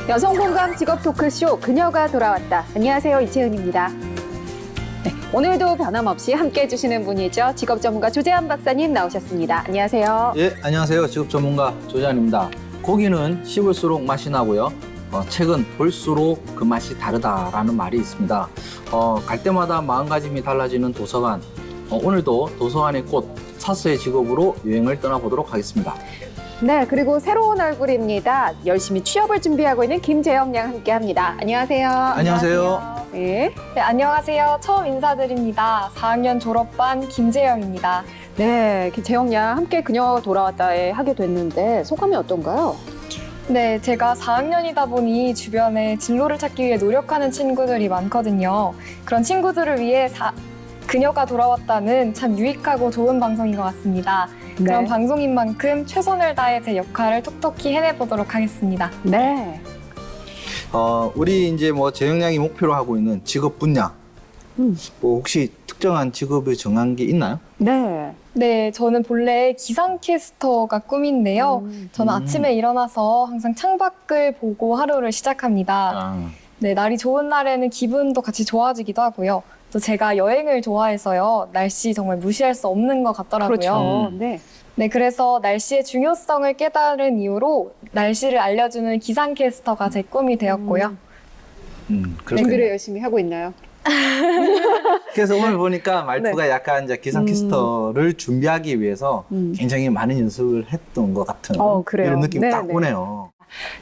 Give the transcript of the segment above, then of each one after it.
여성공감 직업 토크쇼 그녀가 돌아왔다. 안녕하세요, 이채은입니다. 네, 오늘도 변함없이 함께해 주시는 분이죠. 직업 전문가 조재한 박사님 나오셨습니다. 안녕하세요. 예, 안녕하세요. 직업 전문가 조재한입니다. 고기는 씹을수록 맛이 나고요. 책은 볼수록 그 맛이 다르다라는 말이 있습니다. 갈 때마다 마음가짐이 달라지는 도서관. 오늘도 도서관의 꽃, 사서의 직업으로 여행을 떠나보도록 하겠습니다. 네, 그리고 새로운 얼굴입니다. 열심히 취업을 준비하고 있는 김재영 양 함께합니다. 안녕하세요. 안녕하세요. 네. 네, 안녕하세요. 처음 인사드립니다. 4학년 졸업반 김재영입니다. 네, 재영 양 함께 그녀가 돌아왔다에 하게 됐는데 소감이 어떤가요? 네, 제가 4학년이다 보니 주변에 진로를 찾기 위해 노력하는 친구들이 많거든요. 그런 친구들을 위해 그녀가 돌아왔다는 참 유익하고 좋은 방송인 것 같습니다. 그런 네. 방송인 만큼 최선을 다해 제 역할을 톡톡히 해내보도록 하겠습니다. 네. 우리 이제 재영 양이 목표로 하고 있는 직업 분야. 혹시 특정한 직업을 정한 게 있나요? 네. 네, 저는 본래 기상캐스터가 꿈인데요. 저는 아침에 일어나서 항상 창밖을 보고 하루를 시작합니다. 네, 날이 좋은 날에는 기분도 같이 좋아지기도 하고요. 또 제가 여행을 좋아해서요. 날씨 정말 무시할 수 없는 것 같더라고요. 그렇죠. 네. 네, 그래서 날씨의 중요성을 깨달은 이후로 날씨를 알려주는 기상캐스터가 제 꿈이 되었고요. 그렇군요. 준비를 열심히 하고 있나요? 그래서 오늘 보니까 말투가 네. 약간 이제 기상캐스터를 준비하기 위해서 굉장히 많은 연습을 했던 것 같은 그래요. 이런 느낌이 네, 딱 네. 오네요.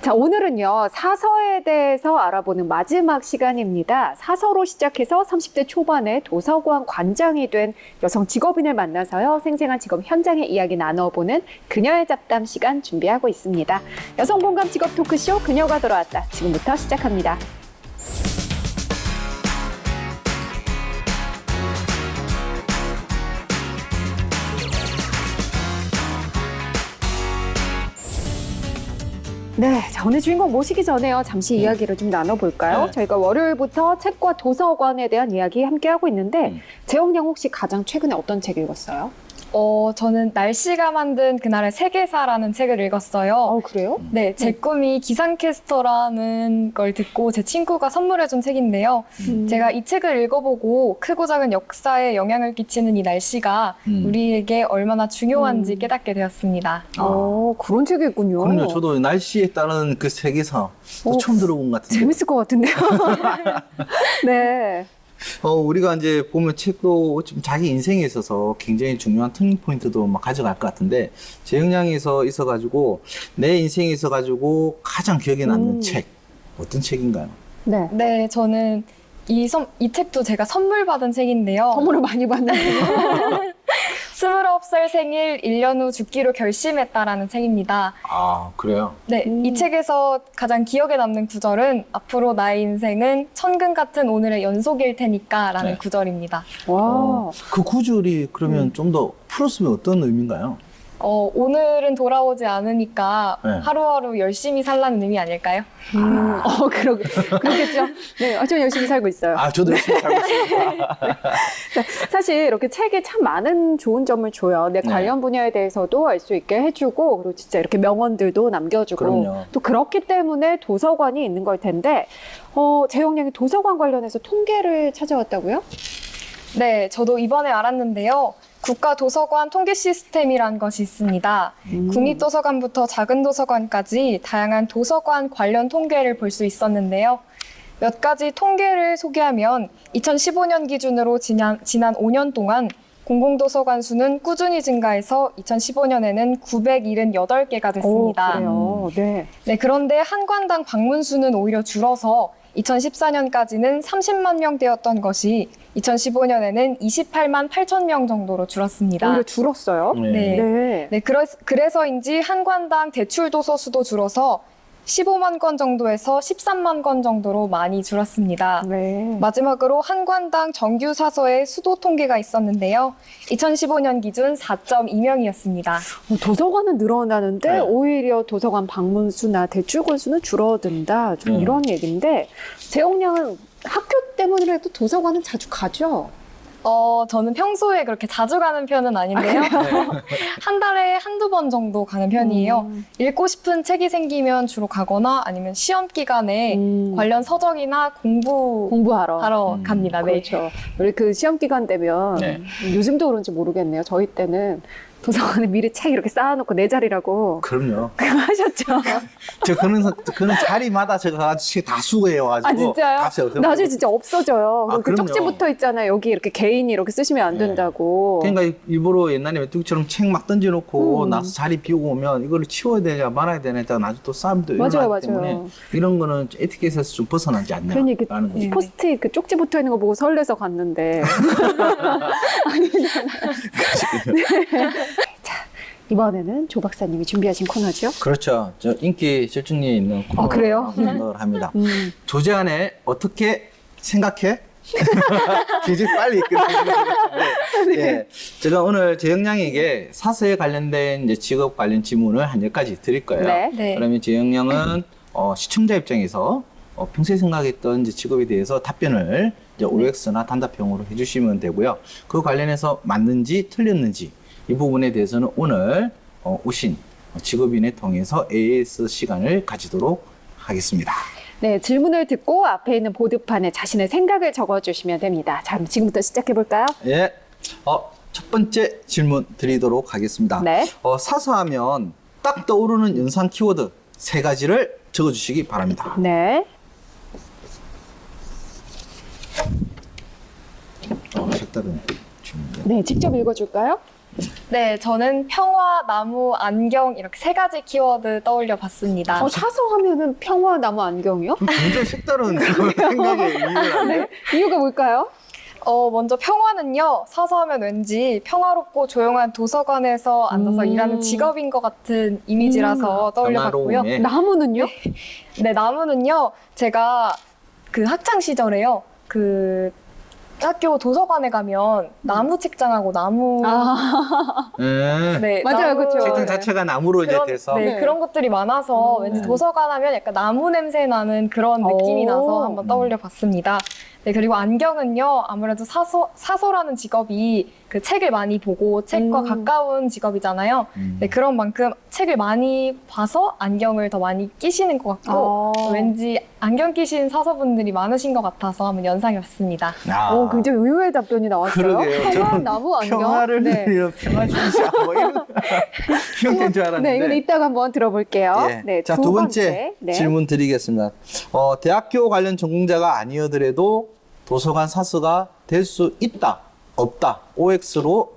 자, 오늘은요, 사서에 대해서 알아보는 마지막 시간입니다. 사서로 시작해서 30대 초반에 도서관 관장이 된 여성 직업인을 만나서요, 생생한 직업 현장의 이야기 나눠보는 그녀의 잡담 시간 준비하고 있습니다. 여성공감 직업 토크쇼 그녀가 돌아왔다. 지금부터 시작합니다. 네, 자, 오늘 주인공 모시기 전에요. 잠시 이야기를 좀 나눠볼까요? 네. 저희가 월요일부터 책과 도서관에 대한 이야기 함께하고 있는데 재영 양 혹시 가장 최근에 어떤 책 읽었어요? 저는 날씨가 만든 그날의 세계사라는 책을 읽었어요. 그래요? 네, 제 꿈이 기상캐스터라는 걸 듣고 제 친구가 선물해준 책인데요. 제가 이 책을 읽어보고 크고 작은 역사에 영향을 끼치는 이 날씨가 우리에게 얼마나 중요한지 깨닫게 되었습니다. 그런 책이 있군요. 그럼요. 저도 날씨에 따른 그 세계사 처음 들어본 것 같은데. 재밌을 것 같은데요. 네. 우리가 이제 보면 책도 좀 자기 인생에 있어서 굉장히 중요한 터닝 포인트도 막 가져갈 것 같은데 재영 양이 있어가지고 내 인생에 있어가지고 가장 기억에 남는 책 어떤 책인가요? 네. 네, 저는 이 책도 제가 선물 받은 책인데요. 선물을 많이 받는 29살 생일 1년 후 죽기로 결심했다라는 책입니다. 아, 그래요? 네, 이 책에서 가장 기억에 남는 구절은 앞으로 나의 인생은 천근 같은 오늘의 연속일 테니까 라는 네. 구절입니다. 와. 그 구절이 그러면 좀 더 풀었으면 어떤 의미인가요? 오늘은 돌아오지 않으니까 네. 하루하루 열심히 살라는 의미 아닐까요? 그렇겠죠. 네, 저 열심히 살고 있어요. 저도 열심히 살고 있습니다. 사실 이렇게 책이 참 많은 좋은 점을 줘요. 내 관련 분야에 대해서도 알 수 있게 해주고, 그리고 진짜 이렇게 명언들도 남겨주고, 그럼요. 또 그렇기 때문에 도서관이 있는 걸 텐데, 재영 양이 도서관 관련해서 통계를 찾아왔다고요? 네, 저도 이번에 알았는데요. 국가도서관 통계 시스템이란 것이 있습니다. 국립도서관부터 작은 도서관까지 다양한 도서관 관련 통계를 볼 수 있었는데요. 몇 가지 통계를 소개하면 2015년 기준으로 지난 5년 동안 공공도서관 수는 꾸준히 증가해서 2015년에는 978개가 됐습니다. 그래요. 네. 네, 그런데 한 관당 방문 수는 오히려 줄어서 2014년까지는 30만 명대였던 것이 2015년에는 28만 8천 명 정도로 줄었습니다. 오히려 줄었어요. 네. 네. 네, 그래서인지 한 관당 대출 도서 수도 줄어서 15만 권 정도에서 13만 권 정도로 많이 줄었습니다. 네. 마지막으로 한 관당 정규 사서의 수도 통계가 있었는데요. 2015년 기준 4.2명이었습니다. 도서관은 늘어나는데 네. 오히려 도서관 방문 수나 대출 건수는 줄어든다. 좀 이런 얘기인데 재영 양은 학교 때문이라도 도서관은 자주 가죠? 저는 평소에 그렇게 자주 가는 편은 아닌데요. 한 달에 한두 번 정도 가는 편이에요. 읽고 싶은 책이 생기면 주로 가거나 아니면 시험 기간에 관련 서적이나 공부하러 갑니다. 네. 그렇죠. 우리 그 시험 기간 되면 네. 요즘도 그런지 모르겠네요. 저희 때는 도서관에 미리 책 이렇게 쌓아놓고 내 자리라고 그럼요. 하셨죠. 그는 자리마다 제가 가가지고 다 수거해와가지고. 아 진짜요? 다 세워서. 나중에 진짜 없어져요. 아, 그 그럼요. 쪽지 붙어 있잖아요. 여기 이렇게 개인이 이렇게 쓰시면 안 네. 된다고. 그러니까 일부러 옛날에 메뚜기처럼 책 막 던져놓고 나서 자리 비우고 오면 이거를 치워야 되냐 말아야 되냐 했다가 나중에 또 싸움도 맞아요, 일어나기 맞아요. 때문에 이런 거는 에티켓에서 좀 벗어나지 않냐라는 그러니까 거죠. 포스트잇 그 쪽지 붙어 있는 거 보고 설레서 갔는데. 자, 이번에는 조 박사님이 준비하신 코너죠? 그렇죠. 저 인기 절정리에 있는 코너를 그래요? 생각을 합니다. 조제안에 어떻게 생각해? 굉장히 빨리 끝내는 네. 제가 오늘 재영양에게 사서에 관련된 이제 직업 관련 질문을 한 10가지 드릴 거예요. 네. 네. 그러면 재영양은 시청자 입장에서 평소에 생각했던 이제 직업에 대해서 답변을 이제 OX나 단답형으로 해주시면 되고요. 그 관련해서 맞는지 틀렸는지 이 부분에 대해서는 오늘 오신 직업인을 통해서 AS 시간을 가지도록 하겠습니다. 네, 질문을 듣고 앞에 있는 보드판에 자신의 생각을 적어주시면 됩니다. 자, 그럼 지금부터 시작해볼까요? 예. 첫 번째 질문 드리도록 하겠습니다. 네. 사서하면 딱 떠오르는 연상 키워드 3가지를 적어주시기 바랍니다. 네. 색다른 질문인데. 네, 직접 읽어줄까요? 네, 저는 평화, 나무, 안경 이렇게 3가지 키워드 떠올려 봤습니다. 사서 하면은 평화 나무 안경이요? 굉장히 색다른 생각의 이유를 하네. 네. 이유가 뭘까요? 먼저 평화는요, 사서 하면 왠지 평화롭고 조용한 도서관에서 앉아서 일하는 직업인 것 같은 이미지라서 떠올려 봤고요. 평화로움에. 나무는요? 네, 나무는요, 제가 그 학창 시절에요, 그 학교 도서관에 가면 나무 책장하고 나무 네, 맞아요, 나무- 그쵸. 책장 네. 자체가 나무로 이제 돼서 네, 네. 그런 것들이 많아서 왠지 네. 도서관 하면 약간 나무 냄새 나는 그런 느낌이 오. 나서 한번 떠올려 봤습니다. 네, 그리고 안경은요, 아무래도 사서라는 직업이 그 책을 많이 보고 책과 가까운 직업이잖아요. 네, 그런 만큼 책을 많이 봐서 안경을 더 많이 끼시는 것 같고, 왠지 안경 끼신 사서분들이 많으신 것 같아서 한번 연상해 봤습니다. 굉장히 의외의 답변이 나왔어요. 그러게요. 평화 저는 나무 안경. 평화를 네. 이런 평화주의자 뭐 이런 형태인 줄 알았는데. 네, 이건 이따가 한번 들어볼게요. 예. 네, 자, 두 번째 네. 질문 드리겠습니다. 대학교 관련 전공자가 아니어더라도 도서관 사서가 될 수 있다, 없다, OX로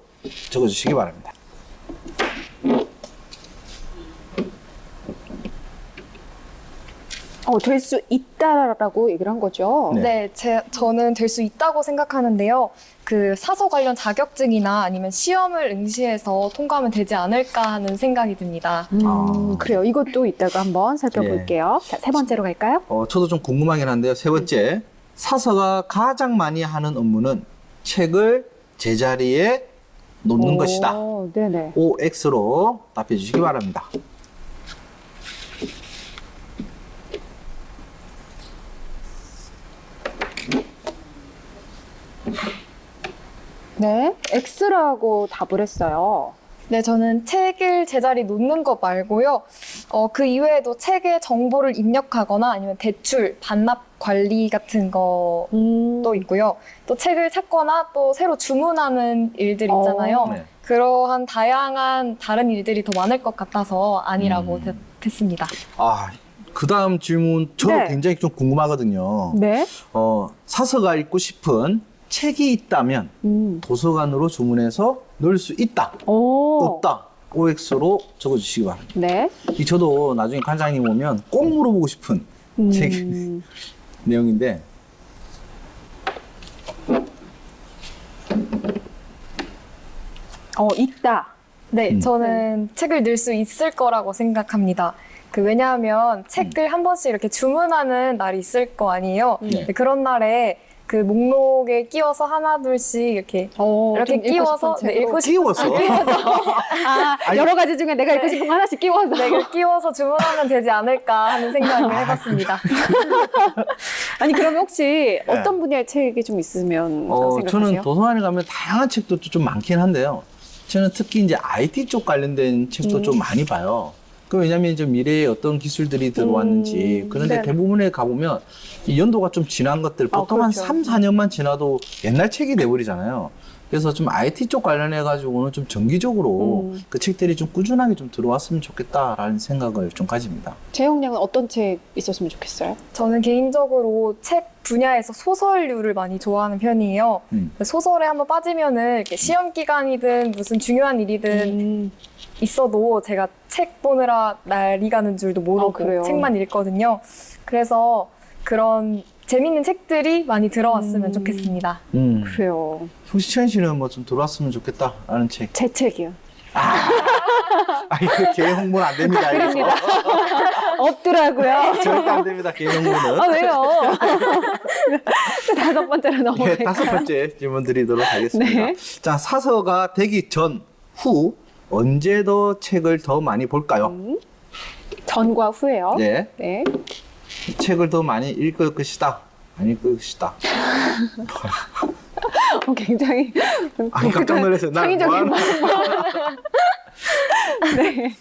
적어주시기 바랍니다. 될 수 있다라고 얘기를 한 거죠. 네. 저는 될 수 있다고 생각하는데요. 그 사서 관련 자격증이나 아니면 시험을 응시해서 통과하면 되지 않을까 하는 생각이 듭니다. 그래요. 이것도 이따가 한번 살펴볼게요. 자, 세 번째로 갈까요? 저도 좀 궁금하긴 한데요. 세 번째, 사서가 가장 많이 하는 업무는 책을 제자리에 놓는 것이다. 네네. OX로 답해 주시기 바랍니다. 네, X라고 답을 했어요. 네, 저는 책을 제자리 놓는 것 말고요. 그 이외에도 책에 정보를 입력하거나 아니면 대출, 반납 관리 같은 것도 있고요. 또 책을 찾거나 또 새로 주문하는 일들 있잖아요. 네. 그러한 다양한 다른 일들이 더 많을 것 같아서 아니라고 됐습니다. 그 다음 질문 저도 네. 굉장히 좀 궁금하거든요. 네. 사서가 읽고 싶은 책이 있다면 도서관으로 주문해서 넣을 수 있다, 없다, OX로 적어주시기 바랍니다. 네. 저도 나중에 관장님 오면 꼭 물어보고 싶은 책 내용인데 있다. 네, 저는 책을 넣을 수 있을 거라고 생각합니다. 왜냐하면 책을 한 번씩 이렇게 주문하는 날이 있을 거 아니에요. 네. 네, 그런 날에 그 목록에 끼워서 하나 둘씩 이렇게 좀 끼워서 읽고 싶은 끼워서 여러 가지 중에 내가 읽고 싶은 거 하나씩 끼워서. 네, 이걸 끼워서 주문하면 되지 않을까 하는 생각을 해봤습니다. 아니 그러면 혹시 어떤 분야의 책이 좀 있으면 생각하세요? 저는 도서관에 가면 다양한 책도 좀 많긴 한데요. 저는 특히 이제 IT 쪽 관련된 책도 좀 많이 봐요. 그 왜냐하면 이제 미래에 어떤 기술들이 들어왔는지 그런데 네. 대부분에 가보면 이 연도가 좀 지난 것들 보통 그렇죠. 한 3, 4년만 지나도 옛날 책이 돼버리잖아요. 그래서 좀 IT 쪽 관련해 가지고는 좀 정기적으로 그 책들이 좀 꾸준하게 좀 들어왔으면 좋겠다라는 생각을 좀 가집니다. 재영 양은 어떤 책 있었으면 좋겠어요? 저는 개인적으로 책 분야에서 소설류를 많이 좋아하는 편이에요. 소설에 한번 빠지면은 이렇게 시험 기간이든 무슨 중요한 일이든 있어도 제가 책 보느라 날이 가는 줄도 그래요? 모르고 책만 읽거든요. 그래서 그런 재밌는 책들이 많이 들어왔으면 좋겠습니다. 그래요. 혹시 최현 씨는 뭐 좀 들어왔으면 좋겠다라는 책? 제 책이요. 이거 개인 홍보는 안 됩니다. 이거. 없더라고요. 절대 안 됩니다. 개인 홍보는. 아 왜요? 또 다섯 번째로 넘어갈까요? 예, 다섯 번째 질문 드리도록 하겠습니다. 네. 자, 사서가 되기 전, 후 언제 더 책을 더 많이 볼까요? 전과 후예요. 예, 네. 책을 더 많이 읽을 것이다. 안 읽을 것이다. 굉장히 깜짝 놀랐어요. 난 창의적인 뭐 네.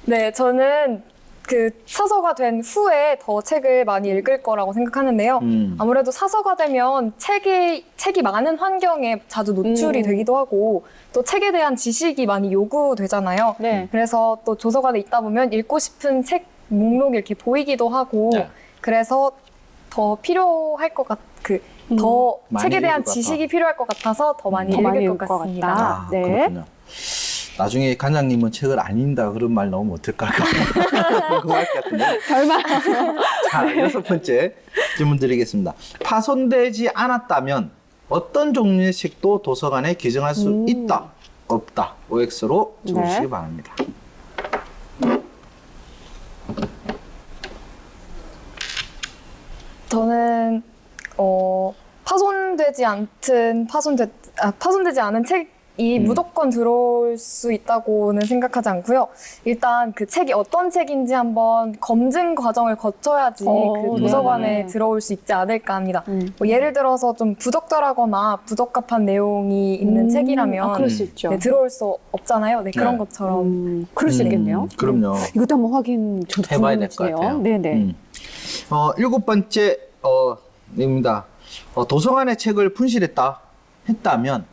네, 저는 그 사서가 된 후에 더 책을 많이 읽을 거라고 생각하는데요. 아무래도 사서가 되면 책이 많은 환경에 자주 노출이 되기도 하고 또 책에 대한 지식이 많이 요구되잖아요. 네. 그래서 또 도서관에 있다 보면 읽고 싶은 책 목록이 이렇게 보이기도 하고 네. 그래서 더 필요할 것 더 많이 책에 대한 읽을 것 지식이 필요할 것 같아서 더 많이 더 많이 읽을 읽을 것 것 같습니다. 같다. 네. 그렇군요. 나중에 관장님은 책을 안 읽는다 그런 말 나오면 어떨까 궁금할 것 같은데. 설마. 자, 여섯 번째 질문 드리겠습니다. 파손되지 않았다면 어떤 종류의 책도 도서관에 기증할 수 있다, 없다, OX로 적어주시기 네. 바랍니다. 저는 파손되지 않은 책이 무조건 들어올 수 있다고는 생각하지 않고요. 일단 그 책이 어떤 책인지 한번 검증 과정을 거쳐야지 그 도서관에 네네. 들어올 수 있지 않을까 합니다. 뭐 예를 들어서 좀 부적절하거나 부적합한 내용이 있는 책이라면 그럴 수 있죠. 네, 들어올 수 없잖아요. 네, 그런 네. 것처럼. 그럴 수 있겠네요. 그럼요. 이것도 한번 확인 저도 해봐야 될 것 궁금해지네요. 같아요. 네네. 일곱 번째 입니다. 도서관에 책을 했다면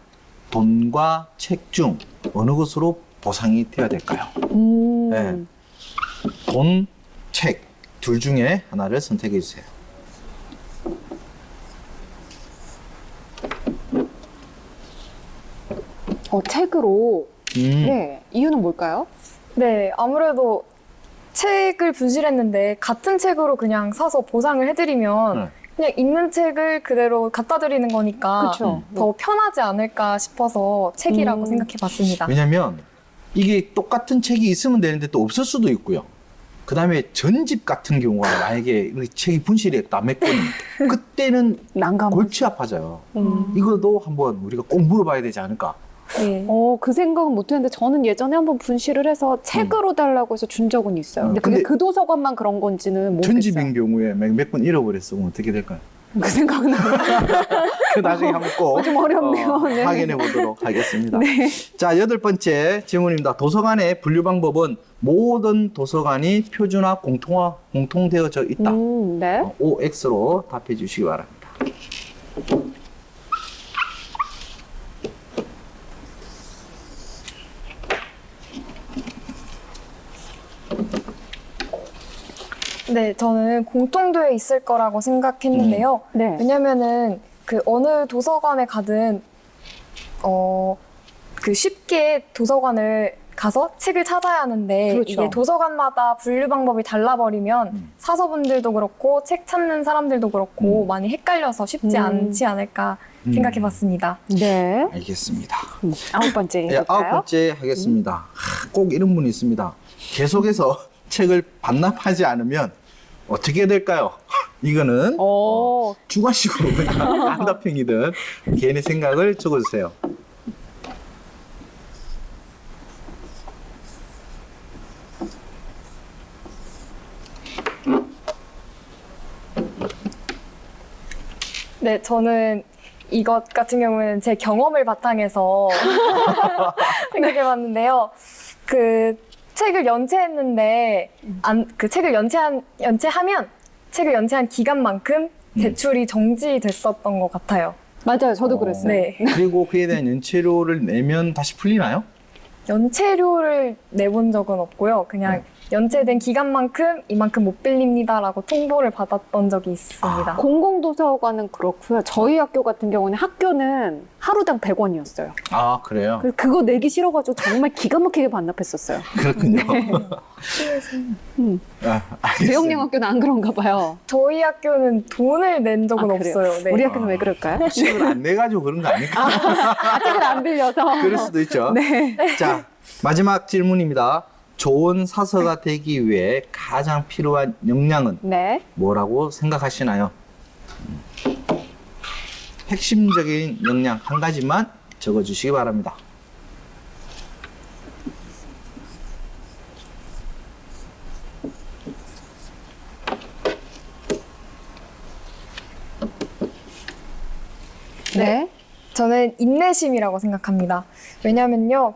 돈과 책 중 어느 것으로 보상이 되어야 될까요? 네. 돈, 책 둘 중에 하나를 선택해 주세요. 책으로. 네. 이유는 뭘까요? 네, 아무래도 책을 분실했는데 같은 책으로 그냥 사서 보상을 해드리면 그냥 있는 책을 그대로 갖다 드리는 거니까 그쵸. 더 편하지 않을까 싶어서 책이라고 생각해 봤습니다. 왜냐면 이게 똑같은 책이 있으면 되는데 또 없을 수도 있고요. 그 다음에 전집 같은 경우가 만약에 이 책이 분실했다 몇 권이 그때는 난감. 골치 아파져요. 이거도 한번 우리가 꼭 물어봐야 되지 않을까. 네. 그 생각은 못했는데 저는 예전에 한번 분실을 해서 책으로 달라고 해서 준 적은 있어요. 근데 그게 근데 그 도서관만 그런 건지는 모르겠어요. 전집인 경우에 몇 권 잃어버렸으면 어떻게 될까요? 그 생각은 안 나요. 나중에 한번 꼭 좀 어렵네요. 네. 확인해 보도록 하겠습니다. 자, 여덟 번째 질문입니다. 도서관의 분류 방법은 모든 도서관이 표준화 공통되어져 있다. 네. OX로 답해 주시기 바랍니다. 네, 저는 공통되어 있을 거라고 생각했는데요. 네. 왜냐면은 그 어느 도서관에 가든 그 쉽게 도서관을 가서 책을 찾아야 하는데 그렇죠. 이게 도서관마다 분류 방법이 달라버리면 사서분들도 그렇고 책 찾는 사람들도 그렇고 많이 헷갈려서 쉽지 않지 않을까 생각해봤습니다. 네. 알겠습니다. 아홉 번째 네, 아홉 해볼까요? 번째 하겠습니다. 꼭 이런 분이 있습니다. 계속해서 책을 반납하지 않으면 어떻게 될까요? 이거는 주관식으로 그냥 단답형이든 개인의 생각을 적어주세요. 네, 저는 이것 같은 경우는 제 경험을 바탕해서 생각해봤는데요. 그 책을 연체했는데 그 책을 연체하면 책을 연체한 기간만큼 대출이 정지됐었던 것 같아요. 맞아요. 저도 그랬어요. 네. 그리고 그에 대한 연체료를 내면 다시 풀리나요? 연체료를 내본 적은 없고요. 그냥 연체된 기간만큼 이만큼 못 빌립니다라고 통보를 받았던 적이 있습니다. 공공도서관은 그렇고요. 저희 학교 같은 경우는 학교는 하루당 100원이었어요. 아, 그래요? 그거 내기 싫어가지고 정말 기가 막히게 반납했었어요. 그렇군요. 아, 대형령 학교는 안 그런가 봐요. 저희 학교는 돈을 낸 적은 아, 그래요? 없어요. 네. 우리 학교는 왜 그럴까요? 책을 안 내가지고 그런 거 아닐까? 아직은 안 빌려서. 그럴 수도 있죠. 네. 자, 마지막 질문입니다. 좋은 사서가 되기 위해 가장 필요한 역량은 네. 뭐라고 생각하시나요? 핵심적인 역량 한 가지만 적어주시기 바랍니다. 네. 저는 인내심이라고 생각합니다. 왜냐면요,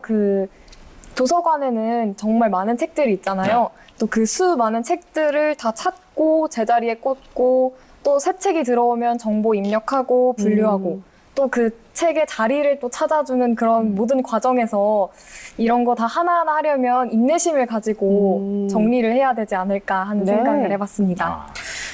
도서관에는 정말 많은 책들이 있잖아요. 또 그 많은 책들을 다 찾고 제자리에 꽂고 또 새 책이 들어오면 정보 입력하고 분류하고 또 그 책의 자리를 또 찾아주는 그런 모든 과정에서 이런 거 다 하나하나 하려면 인내심을 가지고 정리를 해야 되지 않을까 하는 네. 생각을 해봤습니다.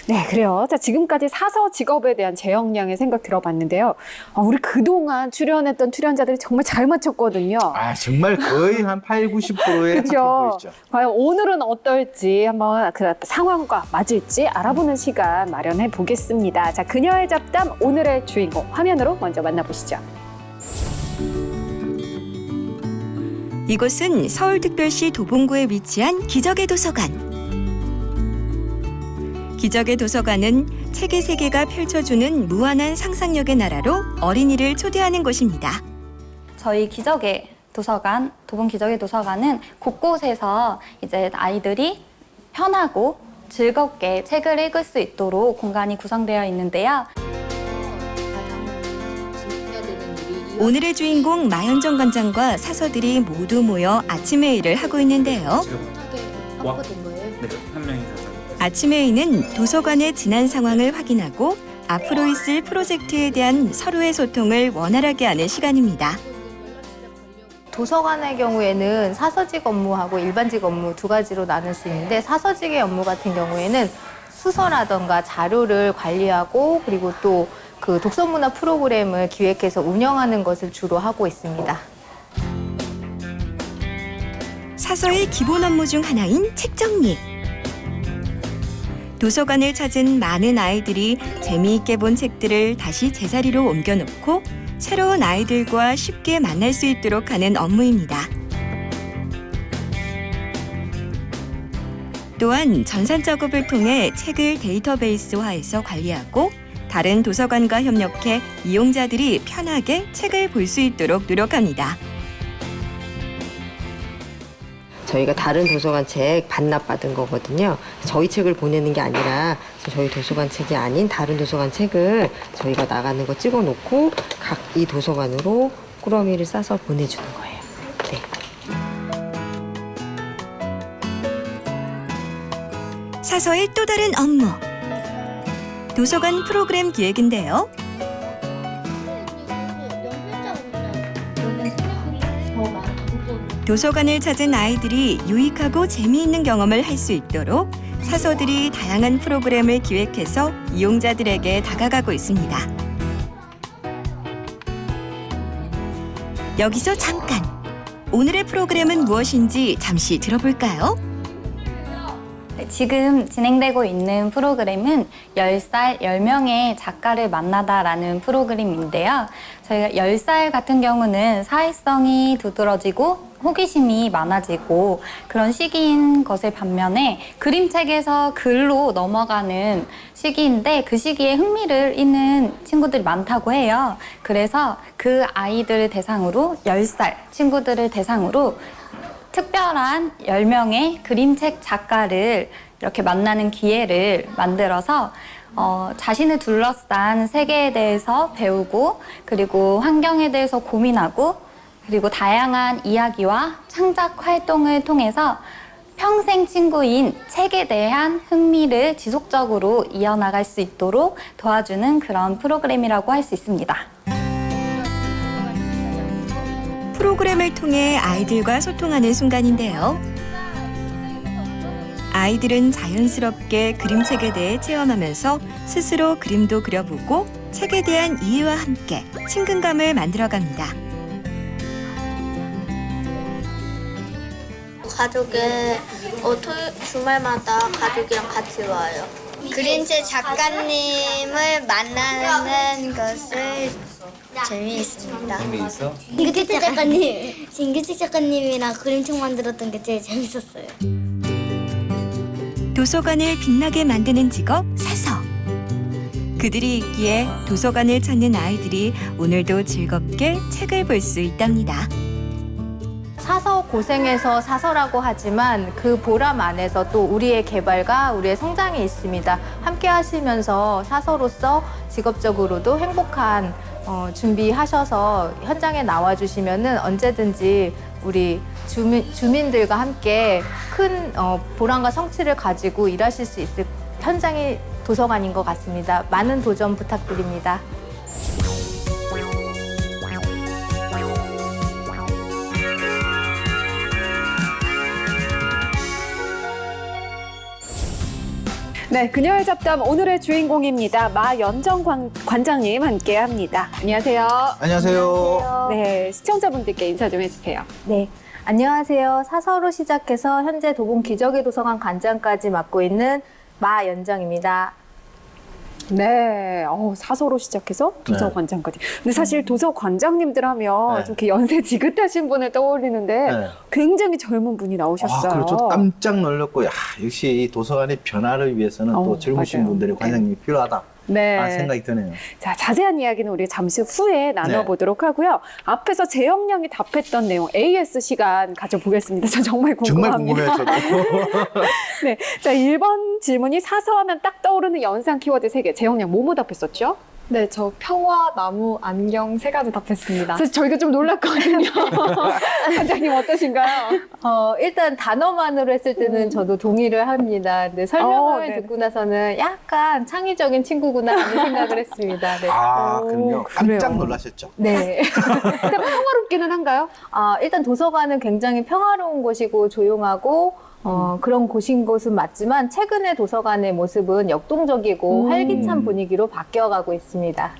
네, 그래요. 자, 지금까지 사서 직업에 대한 제 역량의 생각 들어봤는데요. 우리 그동안 출연했던 출연자들이 정말 잘 맞췄거든요. 아, 정말 거의 한 8, 90%의 그렇죠. 합격도였죠. 과연 오늘은 어떨지 한번 그 상황과 맞을지 알아보는 시간 마련해 보겠습니다. 자, 그녀의 잡담 오늘의 주인공 화면으로 먼저 만나보시죠. 이곳은 서울특별시 도봉구에 위치한 기적의 도서관. 기적의 도서관은 책의 세계가 펼쳐주는 무한한 상상력의 나라로 어린이를 초대하는 곳입니다. 저희 기적의 도서관, 도봉 기적의 도서관은 곳곳에서 이제 아이들이 편하고 즐겁게 책을 읽을 수 있도록 공간이 구성되어 있는데요. 오늘의 주인공 마현정 관장과 사서들이 모두 모여 아침 회의를 하고 있는데요. 네, 한 명이 가서. 아침 회의는 도서관의 지난 상황을 확인하고 앞으로 있을 프로젝트에 대한 서로의 소통을 원활하게 하는 시간입니다. 도서관의 경우에는 사서직 업무하고 일반직 업무 두 가지로 나눌 수 있는데 사서직의 업무 같은 경우에는 수서라던가 자료를 관리하고 그리고 또 그 독서문화 프로그램을 기획해서 운영하는 것을 주로 하고 있습니다. 사서의 기본 업무 중 하나인 책 정리. 도서관을 찾은 많은 아이들이 재미있게 본 책들을 다시 제자리로 옮겨놓고 새로운 아이들과 쉽게 만날 수 있도록 하는 업무입니다. 또한 전산 작업을 통해 책을 데이터베이스화해서 관리하고 다른 도서관과 협력해 이용자들이 편하게 책을 볼 수 있도록 노력합니다. 저희가 다른 도서관 책 반납받은 거거든요. 저희 책을 보내는 게 아니라 저희 도서관 책이 아닌 다른 도서관 책을 저희가 나가는 거 찍어놓고 각 이 도서관으로 꾸러미를 싸서 보내주는 거예요. 네. 사서의 또 다른 업무. 도서관 프로그램 기획인데요. 도서관을 찾은 아이들이 유익하고 재미있는 경험을 할 수 있도록 사서들이 다양한 프로그램을 기획해서 이용자들에게 다가가고 있습니다. 여기서 잠깐! 오늘의 프로그램은 무엇인지 잠시 들어볼까요? 지금 진행되고 있는 프로그램은 10살 10명의 작가를 만나다라는 프로그램인데요. 저희가 10살 같은 경우는 사회성이 두드러지고 호기심이 많아지고 그런 시기인 것을 반면에 그림책에서 글로 넘어가는 시기인데 그 시기에 흥미를 잇는 친구들이 많다고 해요. 그래서 그 아이들을 대상으로 10살 친구들을 대상으로 특별한 10명의 그림책 작가를 이렇게 만나는 기회를 만들어서 자신을 둘러싼 세계에 대해서 배우고 그리고 환경에 대해서 고민하고 그리고 다양한 이야기와 창작 활동을 통해서 평생 친구인 책에 대한 흥미를 지속적으로 이어나갈 수 있도록 도와주는 그런 프로그램이라고 할 수 있습니다. 프로그램을 통해 아이들과 소통하는 순간인데요. 아이들은 자연스럽게 그림책에 대해 체험하면서 스스로 그림도 그려보고 책에 대한 이해와 함께 친근감을 만들어갑니다. 가족의 주말마다 가족이랑 같이 와요. 그림책 작가님을 만나는 것을 재미있습니다. 재미있어? 진규책 작가님이랑 그림책 만들었던 게 제일 재밌었어요. 도서관을 빛나게 만드는 직업 사서. 그들이 있기에 도서관을 찾는 아이들이 오늘도 즐겁게 책을 볼 수 있답니다. 사서 고생해서 사서라고 하지만 그 보람 안에서 또 우리의 개발과 우리의 성장이 있습니다. 함께 하시면서 사서로서 직업적으로도 행복한 준비하셔서 현장에 나와주시면은 언제든지 우리 주민들과 함께 큰 보람과 성취를 가지고 일하실 수 있을 현장이 도서관인 것 같습니다. 많은 도전 부탁드립니다. 네, 그녀의 잡담 오늘의 주인공입니다. 마연정 관장님 함께합니다. 안녕하세요. 안녕하세요. 네, 시청자분들께 인사 좀 해주세요. 네, 안녕하세요. 사서로 시작해서 현재 도봉 기적의 도서관 관장까지 맡고 있는 마연정입니다. 네, 사서로 시작해서 도서관장까지. 근데 사실 도서관장님들 하면 네. 좀 이렇게 연세 지긋하신 분을 떠올리는데 네. 굉장히 젊은 분이 나오셨어요. 그리고 저도 깜짝 놀랐고, 역시 이 도서관의 변화를 위해서는 또 젊으신 맞아요. 분들이 관장님이 필요하다. 네. 생각이 드네요. 자, 자세한 이야기는 우리 잠시 후에 나눠보도록 하고요. 앞에서 재영 양이 답했던 내용 AS 시간 가져보겠습니다. 저 정말 궁금합니다. 정말 궁금해요, 저도. 네, 자, 1번 질문이 사서하면 딱 떠오르는 연상 키워드 3개. 재영 양 뭐뭐 답했었죠? 네, 저 평화, 나무, 안경 3가지 답했습니다. 사실 저희가 좀 놀랐거든요. 관장님 어떠신가요? 일단 단어만으로 했을 때는 저도 동의를 합니다. 근데 설명을 네. 듣고 나서는 약간 창의적인 친구구나 하는 생각을 했습니다. 네. 그럼요. 그래요. 깜짝 놀라셨죠? 네. 근데 평화롭기는 한가요? 일단 도서관은 굉장히 평화로운 곳이고 조용하고 그런 곳인 것은 맞지만 최근에 도서관의 모습은 역동적이고 활기찬 분위기로 바뀌어가고 있습니다.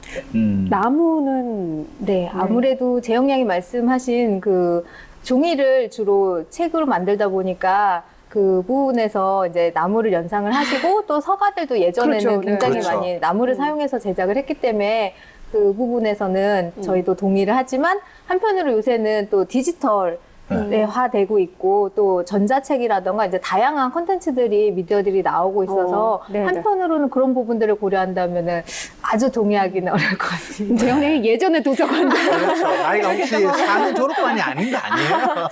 나무는 네, 아무래도 재영 양이 말씀하신 그 종이를 주로 책으로 만들다 보니까 그 부분에서 이제 나무를 연상을 하시고 또 서가들도 예전에는 그렇죠. 네. 굉장히 그렇죠. 많이 나무를 사용해서 제작을 했기 때문에 그 부분에서는 저희도 동의를 하지만 한편으로 요새는 또 디지털 화되고 있고 또 전자책이라던가 이제 다양한 콘텐츠들이 미디어들이 나오고 있어서 네네. 한편으로는 그런 부분들을 고려한다면은 아주 동의하기는 어려울 것 같습니다. 재영 양이 예전에 도서관 그렇죠. 나이가 혹시 4년 졸업반이 아닌 거 아니에요?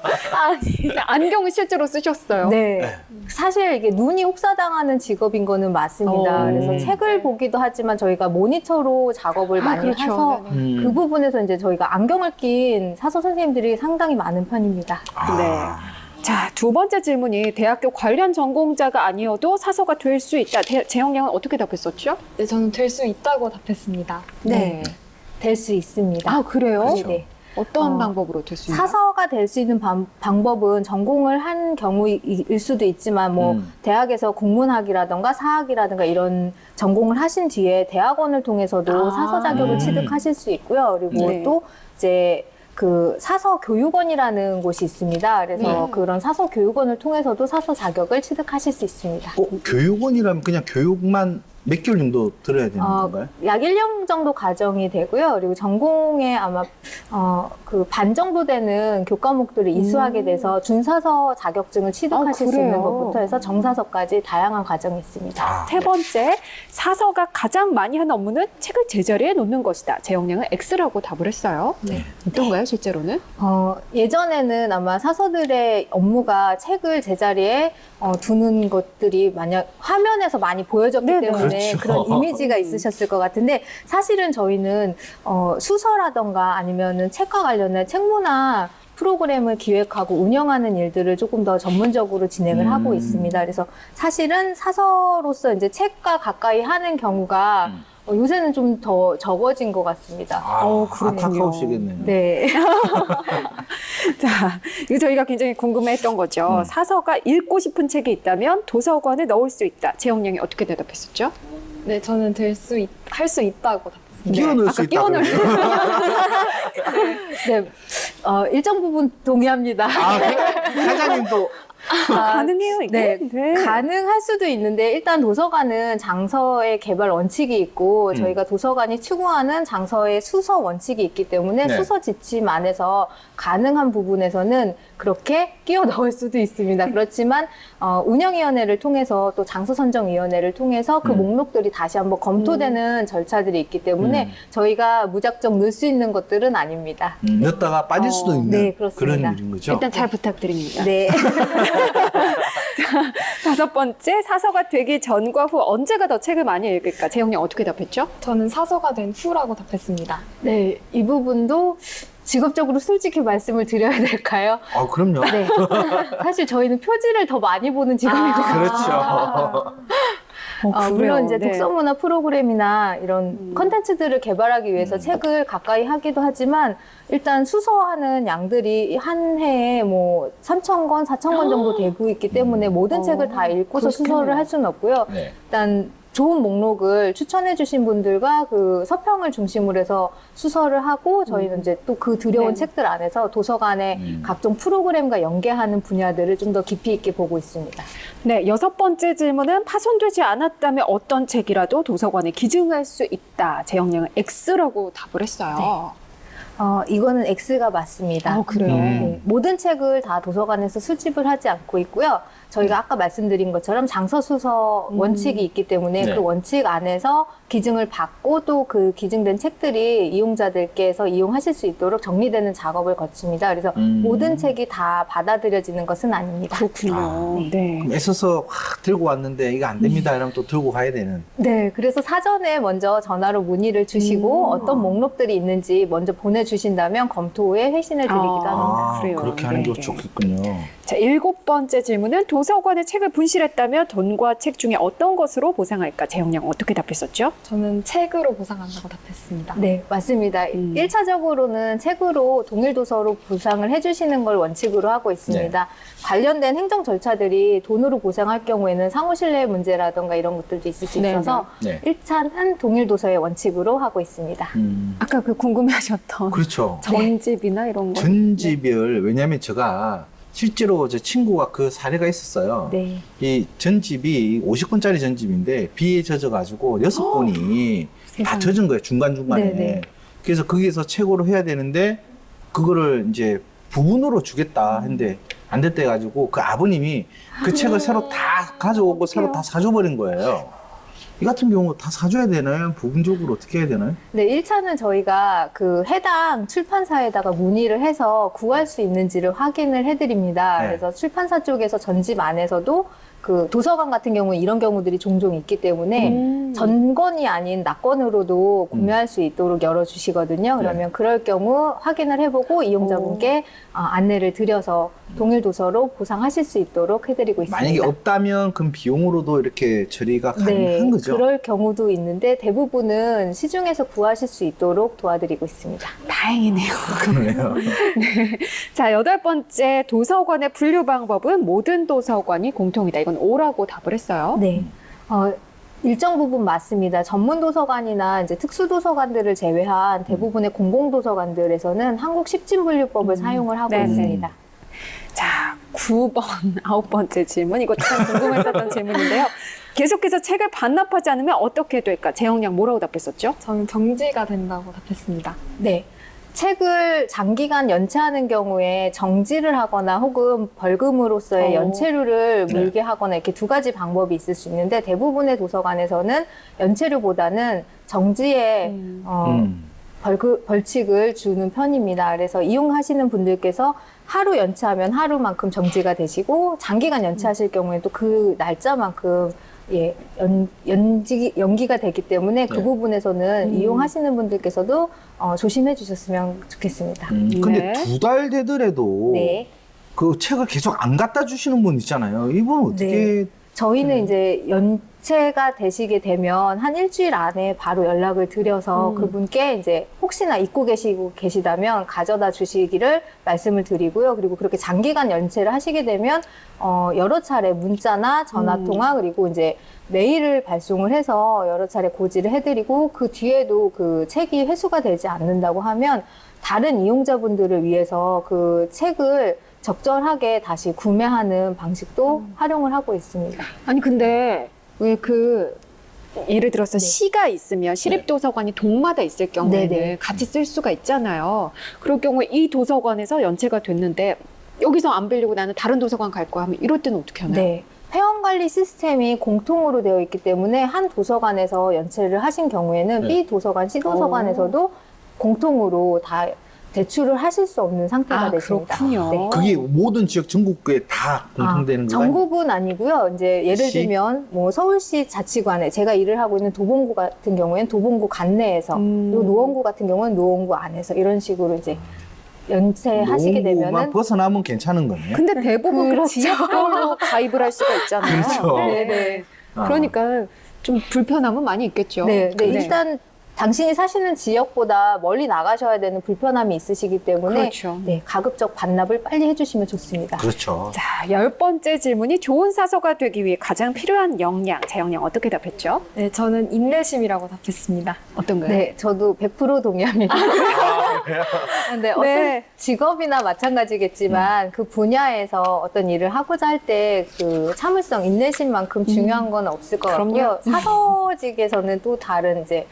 안경을 실제로 쓰셨어요. 네. 사실 이게 눈이 혹사당하는 직업인 거는 맞습니다. 그래서 책을 보기도 하지만 저희가 모니터로 작업을 많이 그렇죠. 해서 네네. 그 부분에서 이제 저희가 안경을 낀 사서 선생님들이 상당히 많은 편입니다. 네. 자, 두 번째 질문이 대학교 관련 전공자가 아니어도 사서가 될 수 있다. 재영 양은 어떻게 답했었죠? 네, 저는 될 수 있다고 답했습니다. 네. 될 수 있습니다. 아, 그래요? 그렇죠. 네. 어떤 방법으로 될 수 있나요? 사서가 될 수 있는 방법은 전공을 한 경우일 수도 있지만 뭐 대학에서 국문학이라던가 사학이라든가 이런 전공을 하신 뒤에 대학원을 통해서도 사서 자격을 취득하실 수 있고요. 그리고 네. 또 이제 그 사서 교육원이라는 곳이 있습니다. 그래서 그런 사서 교육원을 통해서도 사서 자격을 취득하실 수 있습니다. 교육원이라면 그냥 교육만 몇 개월 정도 들어야 되는 건가요? 약 1년 정도 과정이 되고요. 그리고 전공에 아마 그 반 정도 되는 교과목들을 이수하게 돼서 준사서 자격증을 취득하실 수 있는 그래요? 것부터 해서 정사서까지 다양한 과정이 있습니다. 세 번째, 사서가 가장 많이 하는 업무는 책을 제자리에 놓는 것이다. 재영 양은 X라고 답을 했어요. 네. 어떤가요, 실제로는? 예전에는 아마 사서들의 업무가 책을 제자리에 두는 것들이 만약 화면에서 많이 보여졌기 때문에 때문에 그렇죠. 그런 이미지가 있으셨을 것 같은데 사실은 저희는 수서라던가 아니면은 책과 관련된 책문화 프로그램을 기획하고 운영하는 일들을 조금 더 전문적으로 진행을 하고 있습니다. 그래서 사실은 사서로서 이제 책과 가까이 하는 경우가 요새는 좀 더 적어진 것 같습니다. 그렇군요. 안타까우시겠네요. 네. 자, 이거 저희가 굉장히 궁금했던 거죠. 사서가 읽고 싶은 책이 있다면 도서관에 넣을 수 있다. 재영 양이 어떻게 대답했었죠? 네, 저는 할 수 있다고 답했습니다. 끼워 넣을 수 있다. 끼워넣을 수 네. 일정 부분 동의합니다. 사장님도 가능해요, 이게? 네, 가능할 수도 있는데 일단 도서관은 장서의 개발 원칙이 있고 저희가 도서관이 추구하는 장서의 수서 원칙이 있기 때문에 네. 수서 지침 안에서 가능한 부분에서는 그렇게 끼워 넣을 수도 있습니다. 그렇지만 운영위원회를 통해서 또 장서선정위원회를 통해서 그 목록들이 다시 한번 검토되는 절차들이 있기 때문에 저희가 무작정 넣을 수 있는 것들은 아닙니다. 넣었다가 빠질 수도 있는 네, 그렇습니다. 그런 일인 거죠. 일단 잘 부탁드립니다. 네. 다섯 번째, 사서가 되기 전과 후 언제가 더 책을 많이 읽을까? 재영 양 어떻게 답했죠? 저는 사서가 된 후라고 답했습니다. 네, 이 부분도 직업적으로 솔직히 말씀을 드려야 될까요? 그럼요. 네. 사실 저희는 표지를 더 많이 보는 직업이거든요. 그렇죠. 물론 이제 네. 독서문화 프로그램이나 이런 컨텐츠들을 개발하기 위해서 책을 가까이 하기도 하지만 일단 수서하는 양들이 한 해에 뭐 3,000권, 4,000권 정도 되고 있기 때문에 모든 책을 다 읽고서 수서를 할 수는 없고요. 네. 일단 좋은 목록을 추천해 주신 분들과 그 서평을 중심으로 해서 수서를 하고 저희는 이제 또 그 들여온 네. 책들 안에서 도서관의 각종 프로그램과 연계하는 분야들을 좀 더 깊이 있게 보고 있습니다. 네, 여섯 번째 질문은 파손되지 않았다면 어떤 책이라도 도서관에 기증할 수 있다. 재영 양은 X라고 답을 했어요. 이거는 X가 맞습니다. 그래요? 네, 모든 책을 다 도서관에서 수집을 하지 않고 있고요. 저희가 아까 말씀드린 것처럼 장서수서 원칙이 있기 때문에 네. 그 원칙 안에서 기증을 받고 또 그 기증된 책들이 이용자들께서 이용하실 수 있도록 정리되는 작업을 거칩니다. 그래서 모든 책이 다 받아들여지는 것은 아닙니다. 그렇군요. 네. 그럼 애써서 확 들고 왔는데 이거 안 됩니다. 이러면 또 들고 가야 되는. 네, 그래서 사전에 먼저 전화로 문의를 주시고 어떤 목록들이 있는지 먼저 보내주신다면 검토 후에 회신을 드리기도 합니다. 그래요. 그렇게 하는 게 네. 좋겠군요. 자, 일곱 번째 질문은 도서관에 책을 분실했다면 돈과 책 중에 어떤 것으로 보상할까? 재영 양 어떻게 답했었죠? 저는 책으로 보상한다고 답했습니다. 네, 맞습니다. 1차적으로는 책으로 동일 도서로 보상을 해주시는 걸 원칙으로 하고 있습니다. 관련된 행정 절차들이 돈으로 보상할 경우에는 상호신뢰 문제라든가 이런 것들도 있을 수 네, 있어서 네. 1차는 동일 도서의 원칙으로 하고 있습니다. 아까 그 궁금해하셨던 그렇죠. 전집이나 이런 거. 전집을 왜냐하면 제가 실제로 제 친구가 그 사례가 있었어요. 네. 이 전집이 50권짜리 전집인데 비에 젖어가지고 6권이 다 젖은 거예요. 중간중간에. 네네. 그래서 거기에서 최고로 해야 되는데 그거를 이제 부분으로 주겠다 했는데 안 됐다 해가지고 그 아버님이 그 책을 새로 다 가져오고 새로 다 사줘버린 거예요. 이 같은 경우 다 사줘야 되나요? 부분적으로 어떻게 해야 되나요? 네, 1차는 저희가 그 해당 출판사에다가 문의를 해서 구할 수 있는지를 확인을 해드립니다. 네. 그래서 출판사 쪽에서 전집 안에서도 그 도서관 같은 경우에 이런 경우들이 종종 있기 때문에 전권이 아닌 낙권으로도 구매할 수 있도록 열어주시거든요. 그러면 그럴 경우 확인을 해보고 이용자분께 안내를 드려서 동일 도서로 보상하실 수 있도록 해드리고 있습니다. 만약에 없다면 그럼 비용으로도 이렇게 처리가 가능한 거죠? 그럴 경우도 있는데 대부분은 시중에서 구하실 수 있도록 도와드리고 있습니다. 다행이네요. 그러네요. 자, 여덟 번째, 도서관의 분류 방법은 모든 도서관이 공통이다. 이건 O라고 답을 했어요. 네. 일정 부분 맞습니다. 전문 도서관이나 이제 특수 도서관들을 제외한 대부분의 공공 도서관들에서는 한국 십진분류법을 사용을 하고 네네. 있습니다. 자, 9번, 아홉 번째 질문. 이거 참 궁금했었던 질문인데요. 계속해서 책을 반납하지 않으면 어떻게 될까? 재영 양 뭐라고 답했었죠? 저는 정지가 된다고 답했습니다. 네. 책을 장기간 연체하는 경우에 정지를 하거나 혹은 벌금으로서의 연체료를 물게 하거나 이렇게 두 가지 방법이 있을 수 있는데 대부분의 도서관에서는 연체료보다는 정지의 벌칙을 주는 편입니다. 그래서 이용하시는 분들께서 하루 연체하면 하루만큼 정지가 되시고 장기간 연체하실 경우에 또 그 날짜만큼 연기가 되기 때문에 그 네. 부분에서는 이용하시는 분들께서도 조심해 주셨으면 좋겠습니다. 근데 네. 2달 되더라도 네. 그 책을 계속 안 갖다 주시는 분 있잖아요. 이분 어떻게 저희는 이제 연체가 되시게 되면 한 일주일 안에 바로 연락을 드려서 그분께 이제 혹시나 잊고 계시다면 가져다 주시기를 말씀을 드리고요. 그리고 그렇게 장기간 연체를 하시게 되면 여러 차례 문자나 전화 통화 그리고 이제 메일을 발송을 해서 여러 차례 고지를 해드리고 그 뒤에도 그 책이 회수가 되지 않는다고 하면 다른 이용자분들을 위해서 그 책을 적절하게 다시 구매하는 방식도 활용을 하고 있습니다. 아니 근데 왜 예를 들어서 시가 있으면 시립도서관이 동마다 있을 경우에는 네네. 같이 쓸 수가 있잖아요. 그럴 경우에 이 도서관에서 연체가 됐는데 여기서 안 빌리고 나는 다른 도서관 갈 거야 하면 이럴 때는 어떻게 하나요? 네. 회원관리 시스템이 공통으로 되어 있기 때문에 한 도서관에서 연체를 하신 경우에는 네. B 도서관, C 도서관에서도 공통으로 다 대출을 하실 수 없는 상태가 되십니다. 그렇군요. 네. 그게 모든 지역 전국구에 다 공통되는 거예요? 전국은 아니고요. 이제 예를 시? 들면 뭐 서울시 자치관에 제가 일을 하고 있는 도봉구 같은 경우에는 도봉구 관내에서 그리고 노원구 같은 경우는 노원구 안에서 이런 식으로 이제 연체하시게 노원구만 되면은 벗어나면 괜찮은 거네요. 근데 대부분 그 그렇죠. 지역별로 가입을 할 수가 있잖아요. 그렇죠. 네네. 그러니까 좀 불편함은 많이 있겠죠. 네, 일단 당신이 사시는 지역보다 멀리 나가셔야 되는 불편함이 있으시기 때문에 그렇죠. 네, 가급적 반납을 빨리 해주시면 좋습니다. 그렇죠. 자, 10번째 질문이 좋은 사서가 되기 위해 가장 필요한 역량, 제 역량 어떻게 답했죠? 네, 저는 인내심이라고 답했습니다. 어떤가요? 네, 저도 100% 동의합니다. 근데 어떤 네. 직업이나 마찬가지겠지만 그 분야에서 어떤 일을 하고자 할 때 그 참을성, 인내심만큼 중요한 건 없을 것 그럼요. 같고요. 사서직에서는 또 다른 이제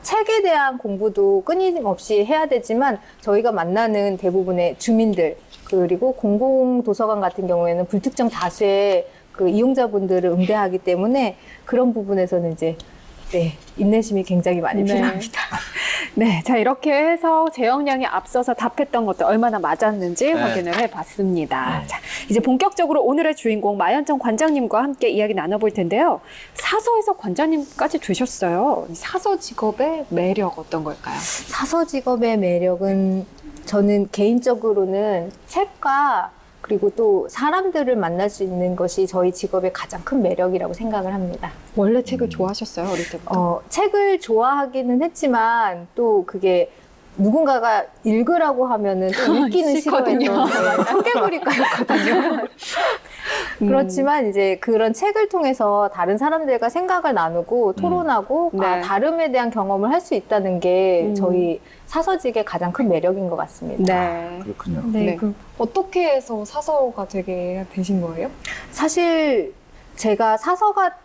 책에 대한 공부도 끊임없이 해야 되지만 저희가 만나는 대부분의 주민들 그리고 공공도서관 같은 경우에는 불특정 다수의 그 이용자분들을 응대하기 때문에 그런 부분에서는 이제 인내심이 굉장히 많이 필요합니다. 네, 자 이렇게 해서 제 역량이 앞서서 답했던 것도 얼마나 맞았는지 네. 확인을 해봤습니다. 자, 이제 본격적으로 오늘의 주인공 마현정 관장님과 함께 이야기 나눠볼 텐데요. 사서에서 관장님까지 되셨어요. 이 사서 직업의 매력 어떤 걸까요? 사서 직업의 매력은 저는 개인적으로는 책과 그리고 또 사람들을 만날 수 있는 것이 저희 직업의 가장 큰 매력이라고 생각을 합니다. 원래 책을 좋아하셨어요, 어릴 때부터? 책을 좋아하기는 했지만 또 그게 누군가가 읽으라고 하면은 또 읽기는 싫거든요. 싫어해서 청개구리과였거든요. 그렇지만 이제 그런 책을 통해서 다른 사람들과 생각을 나누고 토론하고 네. 다름에 대한 경험을 할 수 있다는 게 저희 사서직의 가장 큰 매력인 것 같습니다. 네. 그렇군요. 네, 네. 그 어떻게 해서 사서가 되게 되신 거예요? 사실 제가 사서가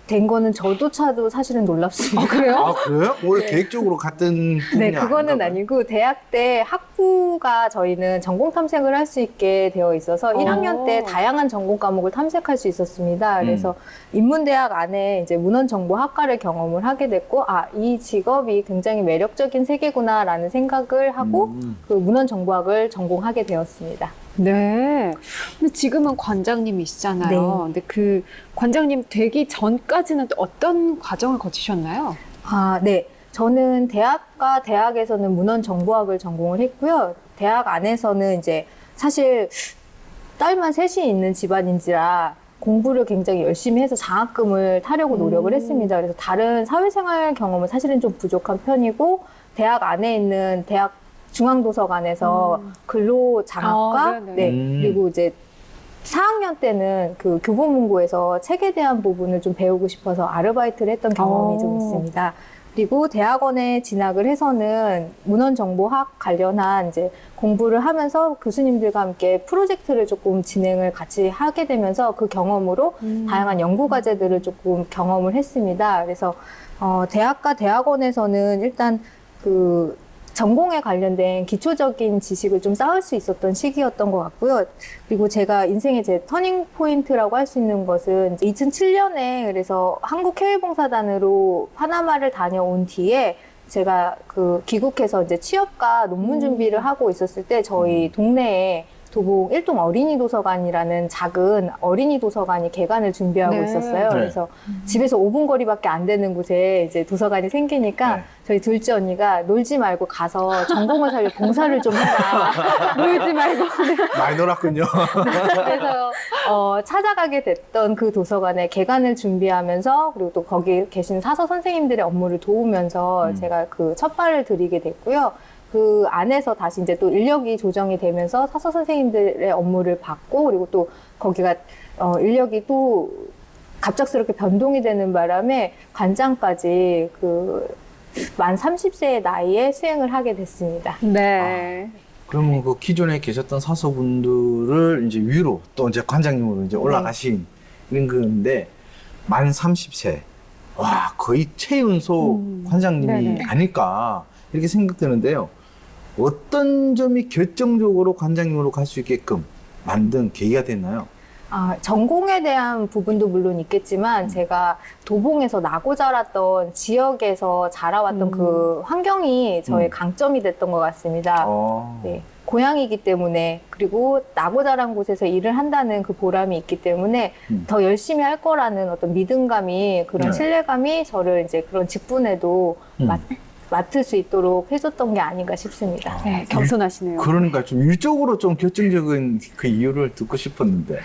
된 거는 저조차도 사실은 놀랍습니다. 그래요? 아, 그래요? 원래 계획적으로 갔던 부분이 네, 그거는 아닌가 봐요. 아니고 대학 때 학부가 저희는 전공 탐색을 할 수 있게 되어 있어서 1학년 때 다양한 전공 과목을 탐색할 수 있었습니다. 그래서 인문대학 안에 이제 문헌정보학과를 경험을 하게 됐고, 이 직업이 굉장히 매력적인 세계구나라는 생각을 하고 그 문헌정보학을 전공하게 되었습니다. 네. 근데 지금은 관장님이시잖아요. 네. 근데 그 관장님 되기 전까지는 또 어떤 과정을 거치셨나요? 네. 저는 대학과 대학에서는 문헌정보학을 전공을 했고요. 대학 안에서는 이제 사실 딸만 셋이 있는 집안인지라 공부를 굉장히 열심히 해서 장학금을 타려고 노력을 했습니다. 그래서 다른 사회생활 경험은 사실은 좀 부족한 편이고 대학 안에 있는 대학 중앙도서관에서 근로 장학과 그리고 이제 4학년 때는 그 교보문고에서 책에 대한 부분을 좀 배우고 싶어서 아르바이트를 했던 경험이 좀 있습니다. 그리고 대학원에 진학을 해서는 문헌정보학 관련한 이제 공부를 하면서 교수님들과 함께 프로젝트를 조금 진행을 같이 하게 되면서 그 경험으로 다양한 연구 과제들을 조금 경험을 했습니다. 그래서 대학과 대학원에서는 일단 그 전공에 관련된 기초적인 지식을 좀 쌓을 수 있었던 시기였던 것 같고요. 그리고 제가 인생의 제 터닝 포인트라고 할 수 있는 것은 2007년에 그래서 한국해외봉사단으로 파나마를 다녀온 뒤에 제가 그 귀국해서 이제 취업과 논문 준비를 하고 있었을 때 저희 동네에 도봉 1동 어린이 도서관이라는 작은 어린이 도서관이 개관을 준비하고 네. 있었어요. 네. 그래서 집에서 5분 거리밖에 안 되는 곳에 이제 도서관이 생기니까 네. 저희 둘째 언니가 놀지 말고 가서 전공을 살려 봉사를 좀 해라. 놀지 말고. 많이 놀았군요. 그래서 찾아가게 됐던 그 도서관에 개관을 준비하면서 그리고 또 거기 계신 사서 선생님들의 업무를 도우면서 제가 그 첫 발을 들이게 됐고요. 그 안에서 다시 이제 또 인력이 조정이 되면서 사서 선생님들의 업무를 받고 그리고 또 거기가 인력이 또 갑작스럽게 변동이 되는 바람에 관장까지 만 30세의 나이에 수행을 하게 됐습니다. 네. 그러면 그 기존에 계셨던 사서분들을 이제 위로 또 이제 관장님으로 이제 올라가신 이런 건데 만 30세. 와, 거의 최연소 관장님이 네네. 아닐까 이렇게 생각되는데요. 어떤 점이 결정적으로 관장님으로 갈 수 있게끔 만든 계기가 됐나요? 전공에 대한 부분도 물론 있겠지만 제가 도봉에서 나고 자랐던 지역에서 자라왔던 그 환경이 저의 강점이 됐던 것 같습니다. 네, 고향이기 때문에 그리고 나고 자란 곳에서 일을 한다는 그 보람이 있기 때문에 더 열심히 할 거라는 어떤 믿음감이 그런 네. 신뢰감이 저를 이제 그런 직분에도 맡을 수 있도록 해줬던 게 아닌가 싶습니다. 네, 겸손하시네요. 그러니까 좀 일적으로 좀 결정적인 그 이유를 듣고 싶었는데.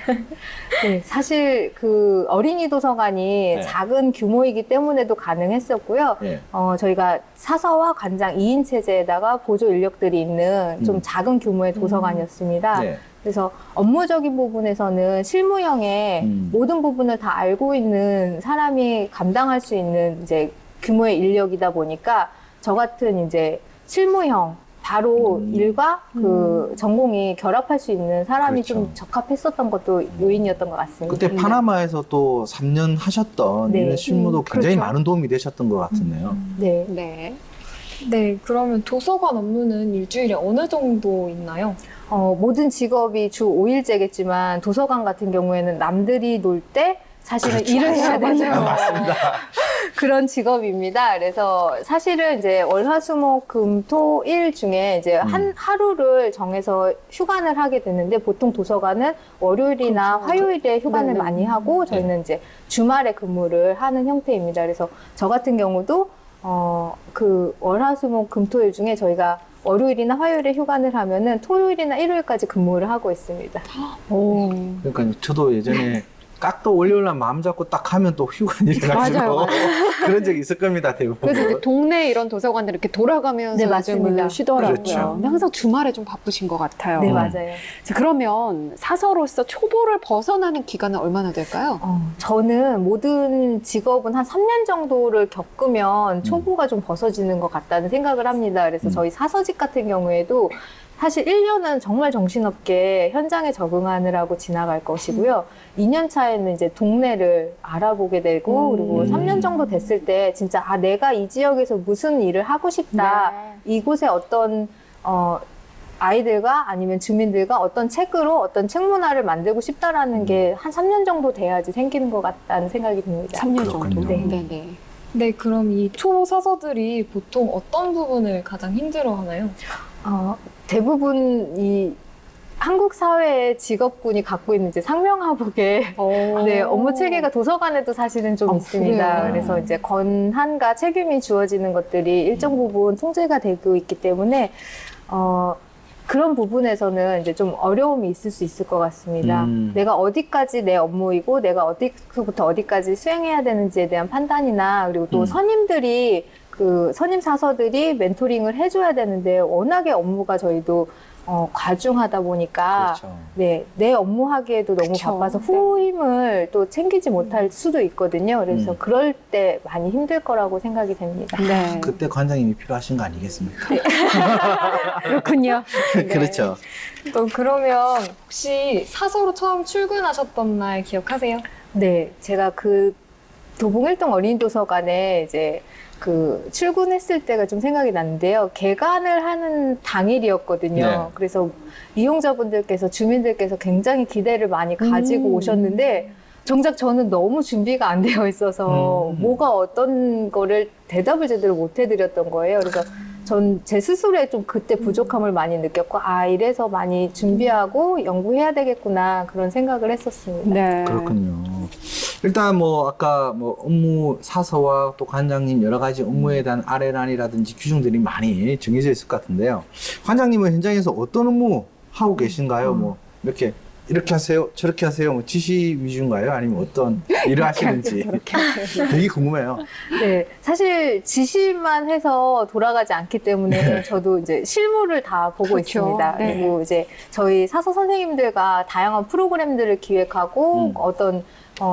네, 사실 그 어린이 도서관이 네. 작은 규모이기 때문에도 가능했었고요. 예. 저희가 사서와 관장 2인 체제에다가 보조 인력들이 있는 좀 작은 규모의 도서관이었습니다. 네. 그래서 업무적인 부분에서는 실무형의 모든 부분을 다 알고 있는 사람이 감당할 수 있는 이제 규모의 인력이다 보니까 저 같은 이제 실무형 바로 일과 그 전공이 결합할 수 있는 사람이 그렇죠. 좀 적합했었던 것도 요인이었던 것 같습니다. 그때 파나마에서 또 3년 하셨던 네. 이런 실무도 굉장히 그렇죠. 많은 도움이 되셨던 것 같은데요. 네. 네. 네, 그러면 도서관 업무는 일주일에 어느 정도 있나요? 모든 직업이 주 5일제겠지만 도서관 같은 경우에는 남들이 놀 때 사실은 그렇죠. 일을 해야 되는 맞습니다. 그런 직업입니다. 그래서 사실은 이제 월화수목금토일 중에 이제 한 하루를 정해서 휴관을 하게 되는데 보통 도서관은 월요일이나 화요일에 휴관을 네네. 많이 하고 저희는 이제 주말에 근무를 하는 형태입니다. 그래서 저 같은 경우도 그 월화수목금토일 중에 저희가 월요일이나 화요일에 휴관을 하면은 토요일이나 일요일까지 근무를 하고 있습니다. 오. 그러니까 저도 예전에 깍도 월요일날 마음 잡고 딱 하면 또 휴관이 돼가지고 맞아요, 그런 적이 있을 겁니다, 대부분. 그래서 이제 동네 이런 도서관들 이렇게 돌아가면서 네, 요즘은 맞습니다. 쉬더라고요. 그렇죠. 근데 항상 주말에 좀 바쁘신 것 같아요. 네, 맞아요. 자, 그러면 사서로서 초보를 벗어나는 기간은 얼마나 될까요? 저는 모든 직업은 한 3년 정도를 겪으면 초보가 좀 벗어지는 것 같다는 생각을 합니다. 그래서 저희 사서직 같은 경우에도 사실 1년은 정말 정신없게 현장에 적응하느라고 지나갈 것이고요. 2년 차에는 이제 동네를 알아보게 되고 그리고 3년 정도 됐을 때 진짜 내가 이 지역에서 무슨 일을 하고 싶다. 이곳에 어떤 아이들과 아니면 주민들과 어떤 책으로 어떤 책 문화를 만들고 싶다라는 게 한 3년 정도 돼야지 생기는 것 같다는 생각이 듭니다. 3년 정도. 그렇군요. 네네. 네, 그럼 이 초사서들이 보통 어떤 부분을 가장 힘들어하나요? 대부분 이 한국 사회의 직업군이 갖고 있는 이제 상명하복의 네, 업무 체계가 도서관에도 사실은 좀 있습니다. 그래요? 그래서 이제 권한과 책임이 주어지는 것들이 일정 부분 통제가 되고 있기 때문에 그런 부분에서는 이제 좀 어려움이 있을 수 있을 것 같습니다. 내가 어디까지 내 업무이고 내가 어디부터 어디까지 수행해야 되는지에 대한 판단이나 그리고 또 선임들이 그 선임 사서들이 멘토링을 해줘야 되는데 워낙에 업무가 저희도 과중하다 보니까 그렇죠. 네, 내 업무하기에도 너무 그쵸. 바빠서 후임을 또 챙기지 못할 수도 있거든요. 그래서 그럴 때 많이 힘들 거라고 생각이 됩니다. 네. 그때 관장님이 필요하신 거 아니겠습니까? 그렇군요. 그렇죠. 또 그러면 혹시 사서로 처음 출근하셨던 날 기억하세요? 네, 제가 그 도봉 1동 어린이도서관에 이제 그 출근했을 때가 좀 생각이 나는데요. 개관을 하는 당일이었거든요. 네. 그래서 이용자분들께서 주민들께서 굉장히 기대를 많이 가지고 오셨는데 정작 저는 너무 준비가 안 되어 있어서 뭐가 어떤 거를 대답을 제대로 못 해드렸던 거예요. 그래서 전 제 스스로에 좀 그때 부족함을 많이 느꼈고, 아, 이래서 많이 준비하고 연구해야 되겠구나, 그런 생각을 했었습니다. 네. 그렇군요. 일단 뭐 아까 뭐 업무 사서와 또 관장님 여러 가지 업무에 대한 아래란이라든지 규정들이 많이 정해져 있을 것 같은데요. 관장님은 현장에서 어떤 업무 하고 계신가요? 뭐 이렇게 하세요, 저렇게 하세요, 뭐 지시 위주인가요? 아니면 어떤 일을 하시는지 되게 궁금해요. 네, 사실 지시만 해서 돌아가지 않기 때문에 저도 이제 실무를 다 보고 그렇죠. 있습니다. 네. 그리고 이제 저희 사서 선생님들과 다양한 프로그램들을 기획하고 어떤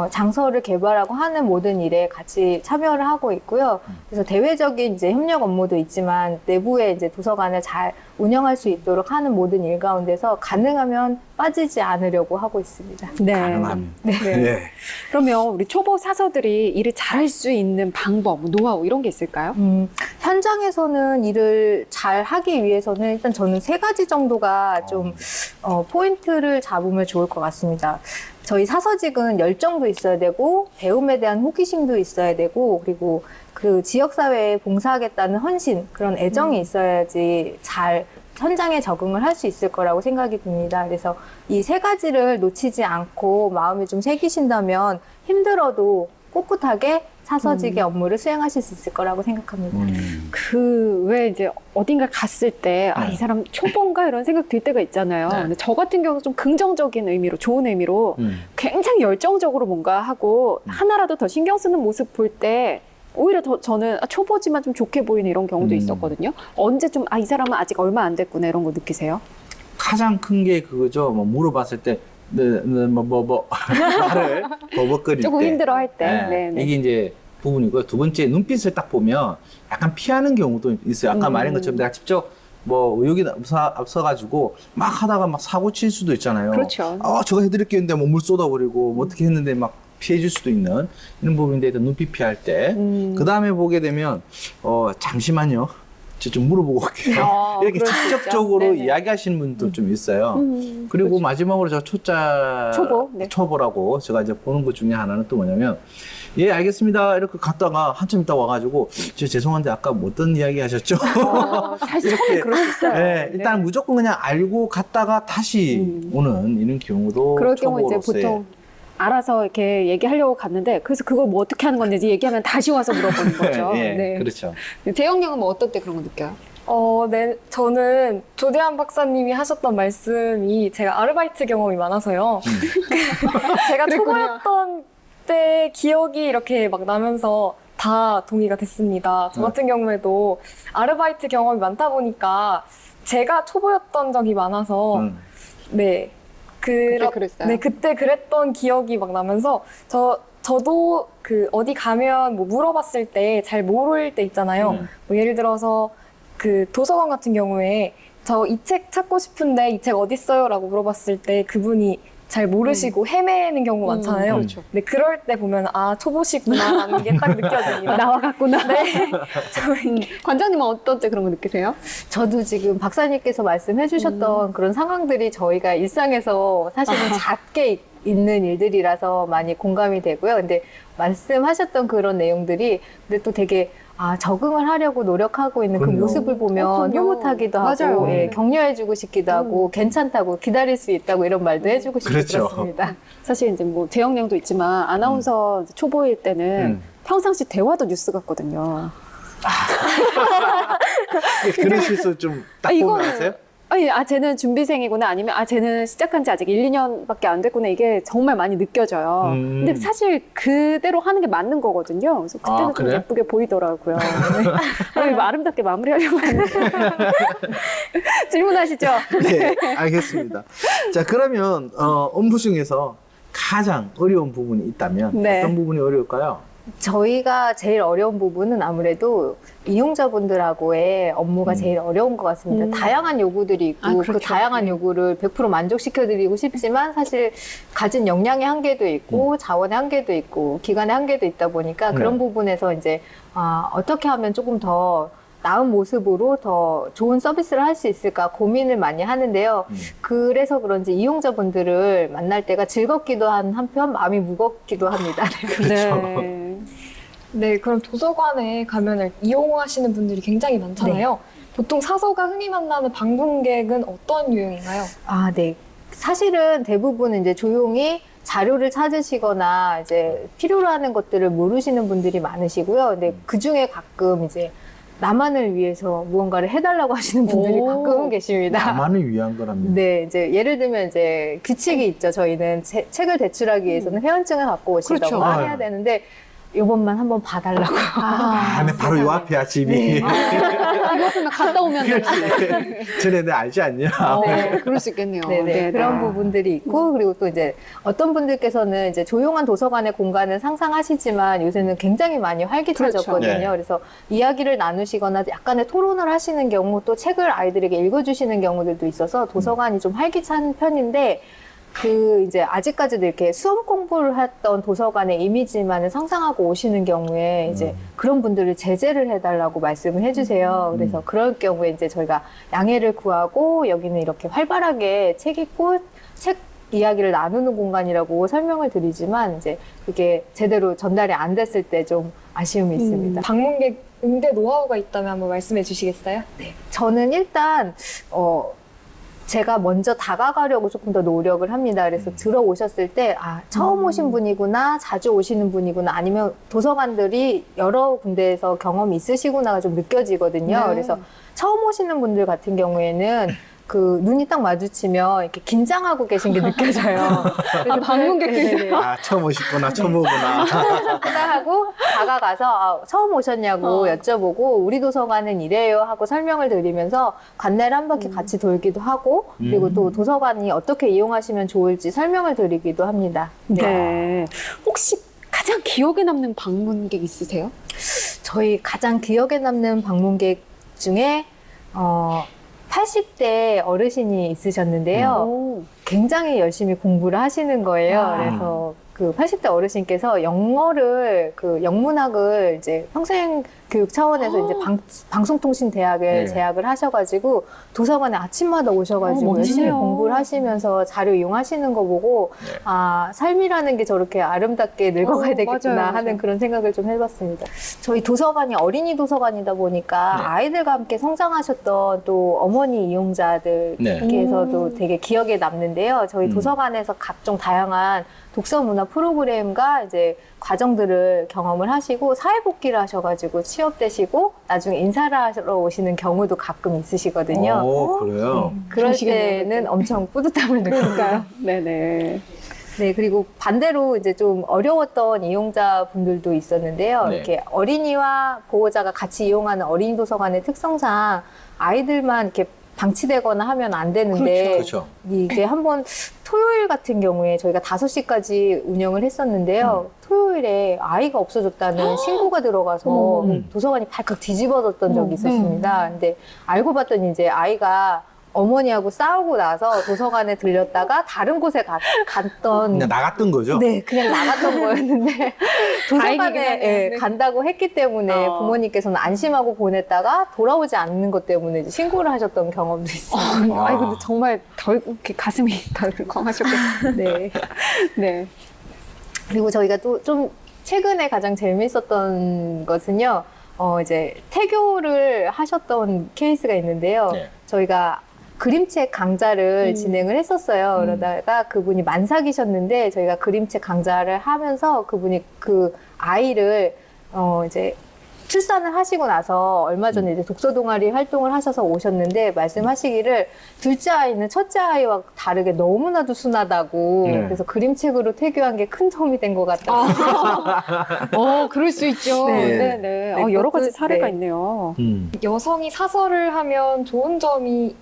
장소를 개발하고 하는 모든 일에 같이 참여를 하고 있고요. 그래서 대외적인 이제 협력 업무도 있지만 내부에 이제 도서관을 잘 운영할 수 있도록 하는 모든 일 가운데서 가능하면 빠지지 않으려고 하고 있습니다. 네. 가능하면. 네. 네. 그러면 우리 초보 사서들이 일을 잘할 수 있는 방법, 노하우 이런 게 있을까요? 현장에서는 일을 잘 하기 위해서는 일단 저는 3가지 정도가 좀 포인트를 잡으면 좋을 것 같습니다. 저희 사서직은 열정도 있어야 되고 배움에 대한 호기심도 있어야 되고 그리고 그 지역사회에 봉사하겠다는 헌신, 그런 애정이 있어야지 잘 현장에 적응을 할 수 있을 거라고 생각이 듭니다. 그래서 이 3가지를 놓치지 않고 마음에 좀 새기신다면 힘들어도 꿋꿋하게 사서직의 업무를 수행하실 수 있을 거라고 생각합니다. 왜 이제 어딘가 갔을 때, 아, 이 사람 초보인가 이런 생각 들 때가 있잖아요. 네. 근데 저 같은 경우는 좀 긍정적인 의미로, 좋은 의미로 굉장히 열정적으로 뭔가 하고 하나라도 더 신경 쓰는 모습 볼 때 오히려 더 저는 초보지만 좀 좋게 보이는 이런 경우도 있었거든요. 언제 좀, 아, 이 사람은 아직 얼마 안 됐구나 이런 거 느끼세요? 가장 큰 게 그거죠. 뭐 물어봤을 때 말을 버벅거릴 조금 때. 힘들어 할 때. 네. 네, 네. 이게 이제 부분이고요. 두 번째, 눈빛을 딱 보면 약간 피하는 경우도 있어요. 아까 말한 것처럼 내가 직접 뭐 의욕이 앞서가지고 막 하다가 막 사고 칠 수도 있잖아요. 그렇죠. 저거 해드릴게 했는데 뭐 물 쏟아버리고 뭐 어떻게 했는데 막 피해줄 수도 있는 이런 부분인데 일단 눈빛 피할 때. 그 다음에 보게 되면 잠시만요. 저 좀 물어보고 올게요. 이렇게 그럴 수 있죠. 직접적으로 네네. 이야기하시는 분도 좀 있어요. 그리고 그렇죠. 마지막으로 저 초보, 네. 초보라고 제가 이제 보는 것 중에 하나는 또 뭐냐면, 예, 알겠습니다. 이렇게 갔다가 한참 있다 와가지고, 저 죄송한데 아까 뭐 어떤 이야기 하셨죠? 사실 그럴 수 있어요. 네, 일단 무조건 그냥 알고 갔다가 다시 오는 이런 경우도 그럴 경우 이제 초보로서의. 보통 알아서 이렇게 얘기하려고 갔는데, 그래서 그걸 뭐 어떻게 하는 건지 얘기하면 다시 와서 물어보는 거죠. 예, 네. 그렇죠. 재영 양은 뭐 어떨 때 그런 거 느껴요? 네, 저는 조대한 박사님이 하셨던 말씀이 제가 아르바이트 경험이 많아서요. 제가 초보였던 때 기억이 이렇게 막 나면서 다 동의가 됐습니다. 저 같은 경우에도 아르바이트 경험이 많다 보니까 제가 초보였던 적이 많아서 네. 그때 그랬어요? 네, 그때 그랬던 기억이 막 나면서 저도 그 어디 가면 뭐 물어봤을 때 잘 모를 때 있잖아요. 뭐 예를 들어서 그 도서관 같은 경우에 저 이 책 찾고 싶은데 이 책 어디 있어요? 라고 물어봤을 때 그분이 잘 모르시고 헤매는 경우가 많잖아요. 그렇죠. 근데 그럴 때 보면 아 초보시구나라는 게 딱 느껴집니다. 나와갔구나. 네. 관장님은 어떨 때 그런 거 느끼세요? 저도 지금 박사님께서 말씀해 주셨던 그런 상황들이 저희가 일상에서 사실은 잦게 있는 일들이라서 많이 공감이 되고요. 근데 말씀하셨던 그런 내용들이 근데 또 되게 적응을 하려고 노력하고 있는 그 그럼요. 모습을 보면 그럼요. 흐뭇하기도 하고 맞아요. 예, 격려해주고 싶기도 하고 괜찮다고 기다릴 수 있다고 이런 말도 해주고 싶고 그렇죠. 그렇습니다. 사실 이제 뭐 재영 양도 있지만 아나운서 이제 초보일 때는 평상시 대화도 뉴스 같거든요. 그런 실수 좀 딱 보면 아세요? 아니, 쟤는 준비생이구나, 아니면 쟤는 시작한 지 아직 1, 2년밖에 안 됐구나, 이게 정말 많이 느껴져요. 근데 사실 그대로 하는 게 맞는 거거든요. 그래서 그때는 좀 그래요? 예쁘게 보이더라고요. 네. 아름답게 마무리하려고 하는데. 질문하시죠? 네, 알겠습니다. 자, 그러면 업무 중에서 가장 어려운 부분이 있다면 네. 어떤 부분이 어려울까요? 저희가 제일 어려운 부분은 아무래도 이용자분들하고의 업무가 제일 어려운 것 같습니다. 다양한 요구들이 있고 그렇죠. 그 다양한 요구를 100% 만족시켜드리고 싶지만 사실 가진 역량의 한계도 있고 자원의 한계도 있고 기간의 한계도 있다 보니까 그런 부분에서 이제 어떻게 하면 조금 더 나은 모습으로 더 좋은 서비스를 할 수 있을까 고민을 많이 하는데요. 그래서 그런지 이용자분들을 만날 때가 즐겁기도 한 한편 마음이 무겁기도 합니다. 네. 네, 그럼 도서관에 가면 이용하시는 분들이 굉장히 많잖아요. 보통 사서가 흔히 만나는 방문객은 어떤 유형인가요? 아, 네. 사실은 대부분 이제 조용히 자료를 찾으시거나 이제 필요로 하는 것들을 모르시는 분들이 많으시고요. 근데 그 중에 가끔 이제 나만을 위해서 무언가를 해달라고 하시는 분들이 오. 가끔은 계십니다. 나만을 위한 거랍니다. 네, 이제 예를 들면 이제 규칙이 있죠. 저희는 책을 대출하기 위해서는 회원증을 갖고 오시거나 그렇죠. 해야 되는데 요번만 한번 봐달라고. 아, 근데 바로 요 앞이야, 집이. 네. 이것만 갔다 오면 되는데. 전에 내가 알지 않냐? 네, 그럴 수 있겠네요. 네네. 그런 부분들이 있고, 그리고 또 이제 어떤 분들께서는 이제 조용한 도서관의 공간을 상상하시지만 요새는 굉장히 많이 활기차졌거든요. 그렇죠. 네. 그래서 이야기를 나누시거나 약간의 토론을 하시는 경우, 또 책을 아이들에게 읽어주시는 경우들도 있어서 도서관이 좀 활기찬 편인데, 그 이제 아직까지도 이렇게 수험 공부를 했던 도서관의 이미지만을 상상하고 오시는 경우에 이제 그런 분들을 제재를 해달라고 말씀을 해주세요. 그래서 그럴 경우에 이제 저희가 양해를 구하고 여기는 이렇게 활발하게 책 읽고 책 이야기를 나누는 공간이라고 설명을 드리지만 이제 그게 제대로 전달이 안 됐을 때 좀 아쉬움이 있습니다. 방문객 응대 노하우가 있다면 한번 말씀해 주시겠어요? 저는 일단 제가 먼저 다가가려고 조금 더 노력을 합니다. 그래서 들어오셨을 때, 아, 처음 오신 분이구나, 자주 오시는 분이구나, 아니면 도서관들이 여러 군데에서 경험이 있으시구나가 좀 느껴지거든요. 네. 그래서 처음 오시는 분들 같은 경우에는 그 눈이 딱 마주치면 이렇게 긴장하고 계신 게 느껴져요. 아, 방문객들이. 네네네. 아, 처음 오셨구나, 처음 오구나. 하고 다가가서 아, 처음 오셨냐고 여쭤보고 우리 도서관은 이래요 하고 설명을 드리면서 관내를 한 바퀴 같이 돌기도 하고 그리고 또 도서관이 어떻게 이용하시면 좋을지 설명을 드리기도 합니다. 네. 혹시 가장 기억에 남는 방문객 있으세요? 저희 가장 기억에 남는 방문객 중에 80대 어르신이 있으셨는데요. 오. 굉장히 열심히 공부를 하시는 거예요. 아. 그래서 그 80대 어르신께서 영어를 그 영문학을 이제 평생 교육 차원에서 이제 방송통신대학을 네. 재학을 하셔가지고 도서관에 아침마다 오셔가지고 멋지네요. 열심히 공부를 하시면서 자료 이용하시는 거 보고 네. 아 삶이라는 게 저렇게 아름답게 늙어가야 되겠구나 맞아요, 하는 맞아요. 그런 생각을 좀 해봤습니다. 저희 도서관이 어린이 도서관이다 보니까 네. 아이들과 함께 성장하셨던 또 어머니 이용자들께서도 되게 기억에 남는데요. 저희 도서관에서 각종 다양한 독서 문화 프로그램과 이제 과정들을 경험을 하시고 사회복귀를 하셔가지고 취업되시고 나중에 인사를 하러 오시는 경우도 가끔 있으시거든요. 오, 그래요? 그럴 그러시겠네요, 때는 엄청 뿌듯함을 느낄까요? 네네. 네, 그리고 반대로 이제 좀 어려웠던 이용자분들도 있었는데요. 네. 이렇게 어린이와 보호자가 같이 이용하는 어린이 도서관의 특성상 아이들만 이렇게 방치되거나 하면 안 되는데 그렇죠. 이게 한번 토요일 같은 경우에 저희가 5시까지 운영을 했었는데요. 토요일에 아이가 없어졌다는 신고가 들어가서 도서관이 발칵 뒤집어졌던 적이 있었습니다. 근데 알고 봤더니 이제 아이가 어머니하고 싸우고 나서 도서관에 들렸다가 다른 곳에 갔던 그냥 나갔던 거죠? 네, 그냥 나갔던 거였는데 도서관에 다행이긴 하네요. 네. 간다고 했기 때문에 부모님께서는 안심하고 보냈다가 돌아오지 않는 것 때문에 이제 신고를 하셨던 경험도 있어요. 아이, 근데 정말 덜, 이렇게 가슴이 덜컹하셨겠어요. 네. 네. 그리고 저희가 또 좀 최근에 가장 재미있었던 것은요, 이제 태교를 하셨던 케이스가 있는데요. 네. 저희가 그림책 강좌를 진행을 했었어요. 그러다가 그분이 만삭이셨는데 저희가 그림책 강좌를 하면서 그분이 그 아이를 이제 출산을 하시고 나서 얼마 전에 이제 독서 동아리 활동을 하셔서 오셨는데 말씀하시기를 둘째 아이는 첫째 아이와 다르게 너무나도 순하다고 네. 그래서 그림책으로 태교한 게 큰 도움이 된 것 같다고. 그럴 수 있죠. 네. 네네. 네, 여러 가지 그것도- 사례가 네. 있네요. 여성이 사서를 하면 좋은 점이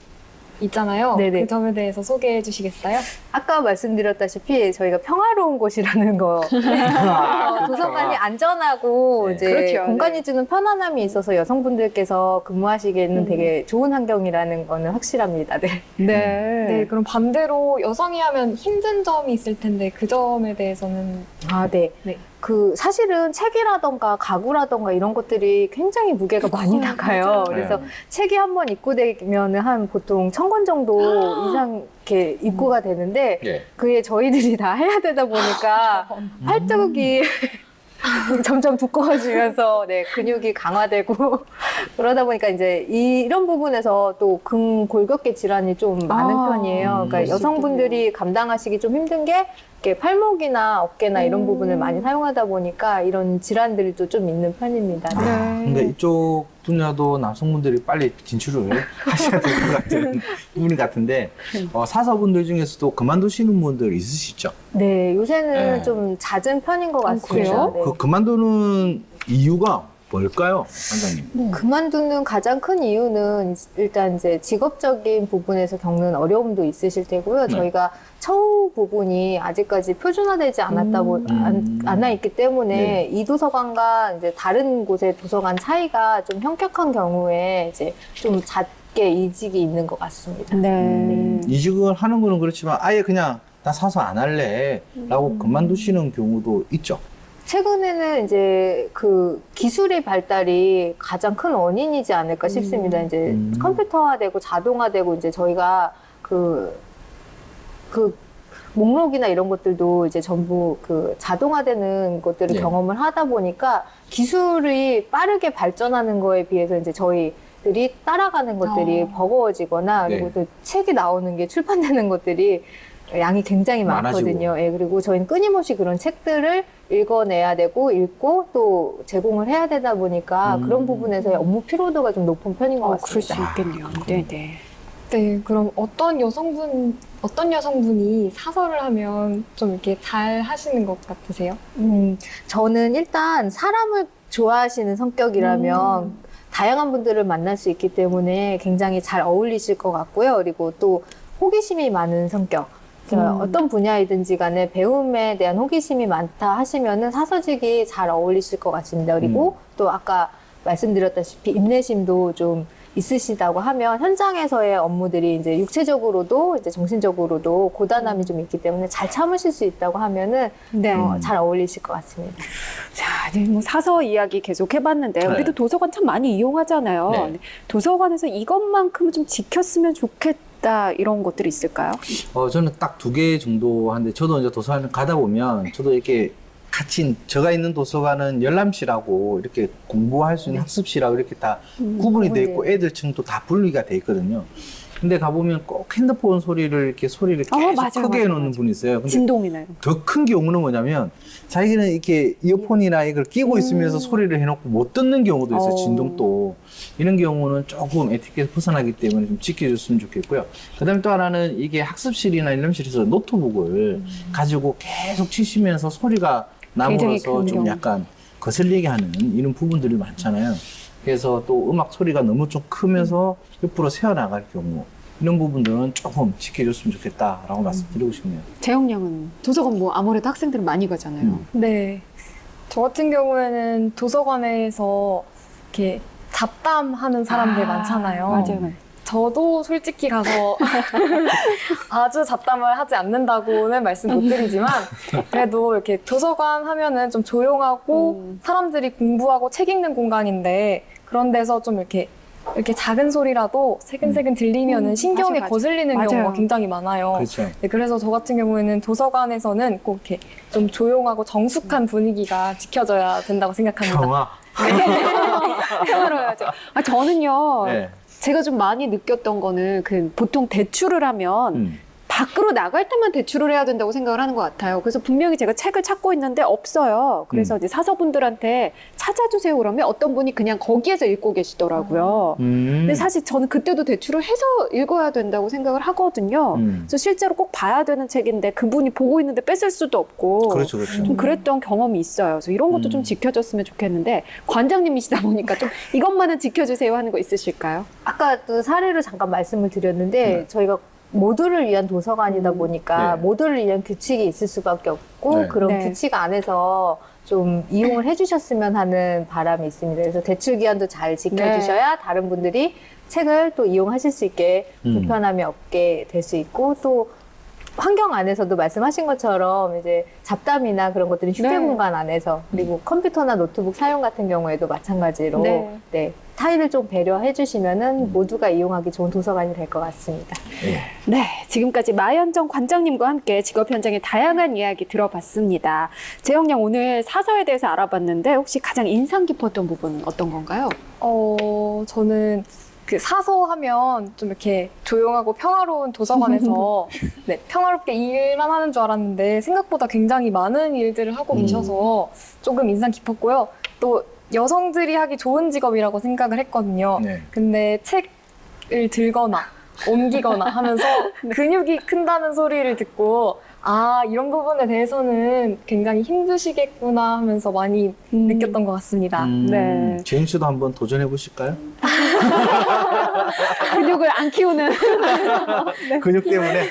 있잖아요. 네네. 그 점에 대해서 소개해 주시겠어요? 아까 말씀드렸다시피 저희가 평화로운 곳이라는 거. 도서관이 안전하고 네. 이제 그렇죠. 공간이 네. 주는 편안함이 있어서 여성분들께서 근무하시기에는 되게 좋은 환경이라는 거는 확실합니다. 네. 네, 그럼 반대로 여성이 하면 힘든 점이 있을 텐데 그 점에 대해서는 아, 네. 네. 그 사실은 책이라던가 가구라던가 이런 것들이 굉장히 무게가 많이 나가요. 그래서 책이 한 번 입고되면은 한 보통 1000권 정도 이상 이렇게 입고가 되는데 예. 그게 저희들이 다 해야 되다 보니까 팔뚝이 점점 두꺼워지면서 네, 근육이 강화되고 그러다 보니까 이제 이런 부분에서 또 근골격계 질환이 좀 많은 편이에요. 그러니까 여성분들이 감당하시기 좀 힘든 게 이렇게 팔목이나 어깨나 이런 부분을 많이 사용하다 보니까 이런 질환들도 좀 있는 편입니다. 네. 그러니까 이쪽 분야도 남성분들이 빨리 진출을 하셔야 될 것 같은 부분 같은데 사서분들 중에서도 그만두시는 분들 있으시죠? 네, 요새는 네. 좀 잦은 편인 것 같습니다. 그래요? 네. 그 그만두는 이유가 뭘까요, 원장님? 그만두는 가장 큰 이유는 일단 이제 직업적인 부분에서 겪는 어려움도 있으실 테고요. 저희가 처우 부분이 아직까지 표준화되지 않아 있기 때문에 네. 이 도서관과 이제 다른 곳의 도서관 차이가 좀 현격한 경우에 이제 좀 잦게 이직이 있는 것 같습니다. 네. 이직을 하는 거는 그렇지만 아예 그냥 나 사서 안 할래라고 그만두시는 경우도 있죠. 최근에는 이제 그 기술의 발달이 가장 큰 원인이지 않을까 싶습니다. 이제 컴퓨터화되고 자동화되고 이제 저희가 그 목록이나 이런 것들도 이제 전부 그 자동화되는 것들을 네. 경험을 하다 보니까 기술이 빠르게 발전하는 거에 비해서 이제 저희들이 따라가는 것들이 버거워지거나 그리고 네. 또 책이 나오는 게 출판되는 것들이 양이 굉장히 많거든요. 예, 그리고 저희는 끊임없이 그런 책들을 읽어내야 되고 읽고 또 제공을 해야 되다 보니까 그런 부분에서의 업무 피로도가 좀 높은 편인 것 그럴 수 같습니다. 있겠네요. 네네. 네, 그럼 어떤 여성분이 사서를 하면 좀 이렇게 잘 하시는 것 같으세요? 저는 일단 사람을 좋아하시는 성격이라면 다양한 분들을 만날 수 있기 때문에 굉장히 잘 어울리실 것 같고요. 그리고 또 호기심이 많은 성격. 어떤 분야이든지 간에 배움에 대한 호기심이 많다 하시면은 사서직이 잘 어울리실 것 같습니다. 그리고 또 아까 말씀드렸다시피 인내심도 좀 있으시다고 하면 현장에서의 업무들이 이제 육체적으로도 이제 정신적으로도 고단함이 좀 있기 때문에 잘 참으실 수 있다고 하면은 네. 잘 어울리실 것 같습니다. 자, 이제 뭐 사서 이야기 계속 해봤는데 네. 우리도 도서관 참 많이 이용하잖아요. 네. 도서관에서 이것만큼은 좀 지켰으면 좋겠다 이런 것들이 있을까요? 저는 딱 2개 정도 하는데 저도 이제 도서관을 가다 보면 저도 이렇게 같이 제가 있는 도서관은 열람실하고 이렇게 공부할 수 있는 학습실하고 이렇게 다 구분이 돼 있고 애들 층도 다 분리가 돼 있거든요. 근데 가보면 꼭 핸드폰 소리를 계속 맞아요, 크게 맞아요, 해놓는 맞아요. 분이 있어요. 근데 진동이나요? 더 큰 경우는 뭐냐면 자기는 이렇게 이어폰이나 이걸 끼고 있으면서 소리를 해놓고 못 듣는 경우도 있어요. 진동도. 이런 경우는 조금 에티켓 벗어나기 때문에 좀 지켜줬으면 좋겠고요. 그 다음에 또 하나는 이게 학습실이나 일람실에서 노트북을 가지고 계속 치시면서 소리가 굉장히 나물어서 큰 좀 경우. 약간 거슬리게 하는 이런 부분들이 많잖아요. 그래서 또 음악 소리가 너무 좀 크면서 옆으로 새어나갈 경우 이런 부분들은 조금 지켜줬으면 좋겠다라고 말씀드리고 싶네요. 재영 양은 도서관 뭐 아무래도 학생들은 많이 가잖아요. 네. 저 같은 경우에는 도서관에서 이렇게 잡담하는 사람들 많잖아요. 맞아요. 저도 솔직히 가서 아주 잡담을 하지 않는다고는 말씀 못 드리지만 그래도 이렇게 도서관 하면은 좀 조용하고 사람들이 공부하고 책 읽는 공간인데 그런 데서 좀 이렇게 작은 소리라도 새근새근 들리면은 신경에 맞아. 거슬리는 맞아요. 경우가 굉장히 많아요. 그렇죠. 네, 그래서 저 같은 경우에는 도서관에서는 꼭 이렇게 좀 조용하고 정숙한 분위기가 지켜져야 된다고 생각합니다. 평화. 평화로워야죠. 저는요. 네. 제가 좀 많이 느꼈던 거는 보통 대출을 하면 밖으로 나갈 때만 대출을 해야 된다고 생각을 하는 것 같아요. 그래서 분명히 제가 책을 찾고 있는데 없어요. 그래서 이제 사서분들한테 찾아주세요 그러면 어떤 분이 그냥 거기에서 읽고 계시더라고요. 근데 사실 저는 그때도 대출을 해서 읽어야 된다고 생각을 하거든요. 그래서 실제로 꼭 봐야 되는 책인데 그분이 보고 있는데 뺏을 수도 없고 그렇죠, 그렇죠. 좀 그랬던 경험이 있어요. 그래서 이런 것도 좀 지켜줬으면 좋겠는데 관장님이시다 보니까 좀 이것만은 지켜주세요 하는 거 있으실까요? 아까 또 사례를 잠깐 말씀을 드렸는데 저희가 모두를 위한 도서관이다 보니까 네. 모두를 위한 규칙이 있을 수밖에 없고 네. 그런 네. 규칙 안에서 좀 이용을 해주셨으면 하는 바람이 있습니다. 그래서 대출 기한도 잘 지켜주셔야 다른 분들이 책을 또 이용하실 수 있게 불편함이 없게 될 수 있고 또 환경 안에서도 말씀하신 것처럼 이제 잡담이나 그런 것들은 휴게 네. 공간 안에서 그리고 컴퓨터나 노트북 사용 같은 경우에도 마찬가지로 네. 네, 타인을 좀 배려해 주시면은 모두가 이용하기 좋은 도서관이 될 것 같습니다. 네, 지금까지 마현정 관장님과 함께 직업 현장의 다양한 이야기 들어봤습니다. 재영 양 오늘 사서에 대해서 알아봤는데 혹시 가장 인상 깊었던 부분은 어떤 건가요? 저는 그 사서 하면 좀 이렇게 조용하고 평화로운 도서관에서 네, 평화롭게 일만 하는 줄 알았는데 생각보다 굉장히 많은 일들을 하고 계셔서 조금 인상 깊었고요. 또 여성들이 하기 좋은 직업이라고 생각을 했거든요. 네. 근데 책을 들거나 옮기거나 하면서 근육이 큰다는 소리를 듣고 아, 이런 부분에 대해서는 굉장히 힘드시겠구나 하면서 많이 느꼈던 것 같습니다. 네. 재인 씨도 한번 도전해 보실까요? 근육을 안 키우는. 근육 때문에.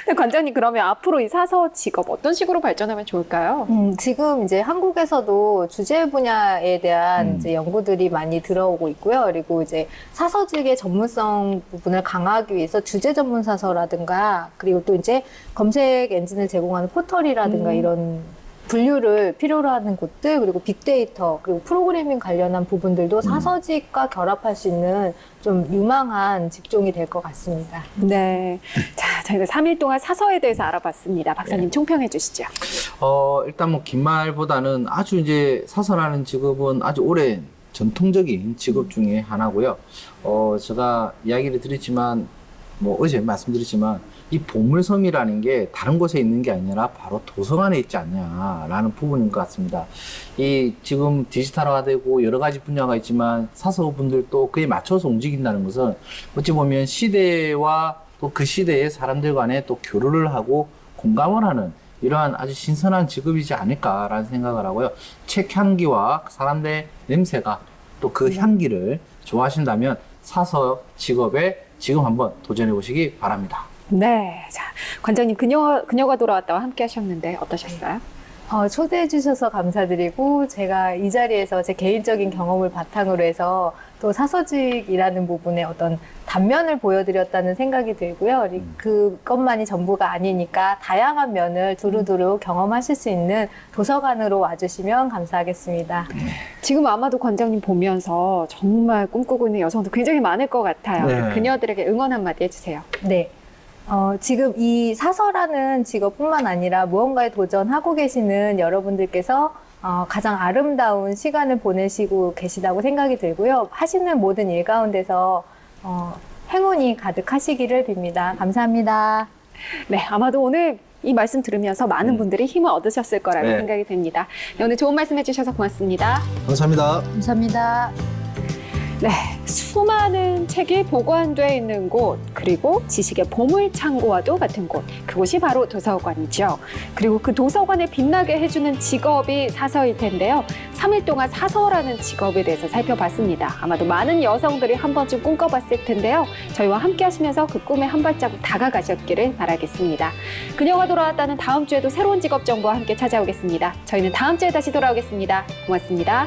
네, 관장님 그러면 앞으로 이 사서 직업 어떤 식으로 발전하면 좋을까요? 지금 이제 한국에서도 주제 분야에 대한 이제 연구들이 많이 들어오고 있고요. 그리고 이제 사서직의 전문성 부분을 강화하기 위해서 주제 전문 사서라든가 그리고 또 이제 검색 엔진을 제공하는 포털이라든가 이런 분류를 필요로 하는 곳들 그리고 빅데이터 그리고 프로그래밍 관련한 부분들도 사서직과 결합할 수 있는 좀 유망한 직종이 될 것 같습니다. 네. 자, 저희가 3일 동안 사서에 대해서 알아봤습니다. 박사님 총평해 주시죠. 일단 뭐 긴 말보다는 아주 이제 사서라는 직업은 아주 오랜 전통적인 직업 중에 하나고요. 제가 이야기를 드렸지만 뭐 어제 말씀드렸지만 이 보물섬이라는 게 다른 곳에 있는 게 아니라 바로 도서관에 있지 않냐라는 부분인 것 같습니다. 이 지금 디지털화되고 여러 가지 분야가 있지만 사서분들도 그에 맞춰서 움직인다는 것은 어찌 보면 시대와 또 그 시대의 사람들 간에 또 교류를 하고 공감을 하는 이러한 아주 신선한 직업이지 않을까라는 생각을 하고요. 책 향기와 사람들의 냄새가 또 그 향기를 좋아하신다면 사서 직업에 지금 한번 도전해 보시기 바랍니다. 네. 자, 관장님 그녀가 돌아왔다와 함께 하셨는데 어떠셨어요? 초대해 주셔서 감사드리고 제가 이 자리에서 제 개인적인 경험을 바탕으로 해서 또 사서직이라는 부분에 어떤 단면을 보여드렸다는 생각이 들고요. 그것만이 전부가 아니니까 다양한 면을 두루두루 경험하실 수 있는 도서관으로 와주시면 감사하겠습니다. 지금 아마도 관장님 보면서 정말 꿈꾸고 있는 여성도 굉장히 많을 것 같아요. 네. 그녀들에게 응원 한마디 해주세요. 네. 지금 이 사서라는 직업뿐만 아니라 무언가에 도전하고 계시는 여러분들께서 가장 아름다운 시간을 보내시고 계시다고 생각이 들고요. 하시는 모든 일 가운데서 행운이 가득하시기를 빕니다. 감사합니다. 네, 아마도 오늘 이 말씀 들으면서 많은 분들이 힘을 얻으셨을 거라고 네. 생각이 듭니다. 네, 오늘 좋은 말씀 해주셔서 고맙습니다. 감사합니다. 감사합니다. 네, 수많은 책이 보관되어 있는 곳, 그리고 지식의 보물창고와도 같은 곳, 그곳이 바로 도서관이죠. 그리고 그 도서관을 빛나게 해주는 직업이 사서일 텐데요. 3일 동안 사서라는 직업에 대해서 살펴봤습니다. 아마도 많은 여성들이 한 번쯤 꿈꿔봤을 텐데요. 저희와 함께 하시면서 그 꿈에 한 발자국 다가가셨기를 바라겠습니다. 그녀가 돌아왔다는 다음 주에도 새로운 직업 정보와 함께 찾아오겠습니다. 저희는 다음 주에 다시 돌아오겠습니다. 고맙습니다.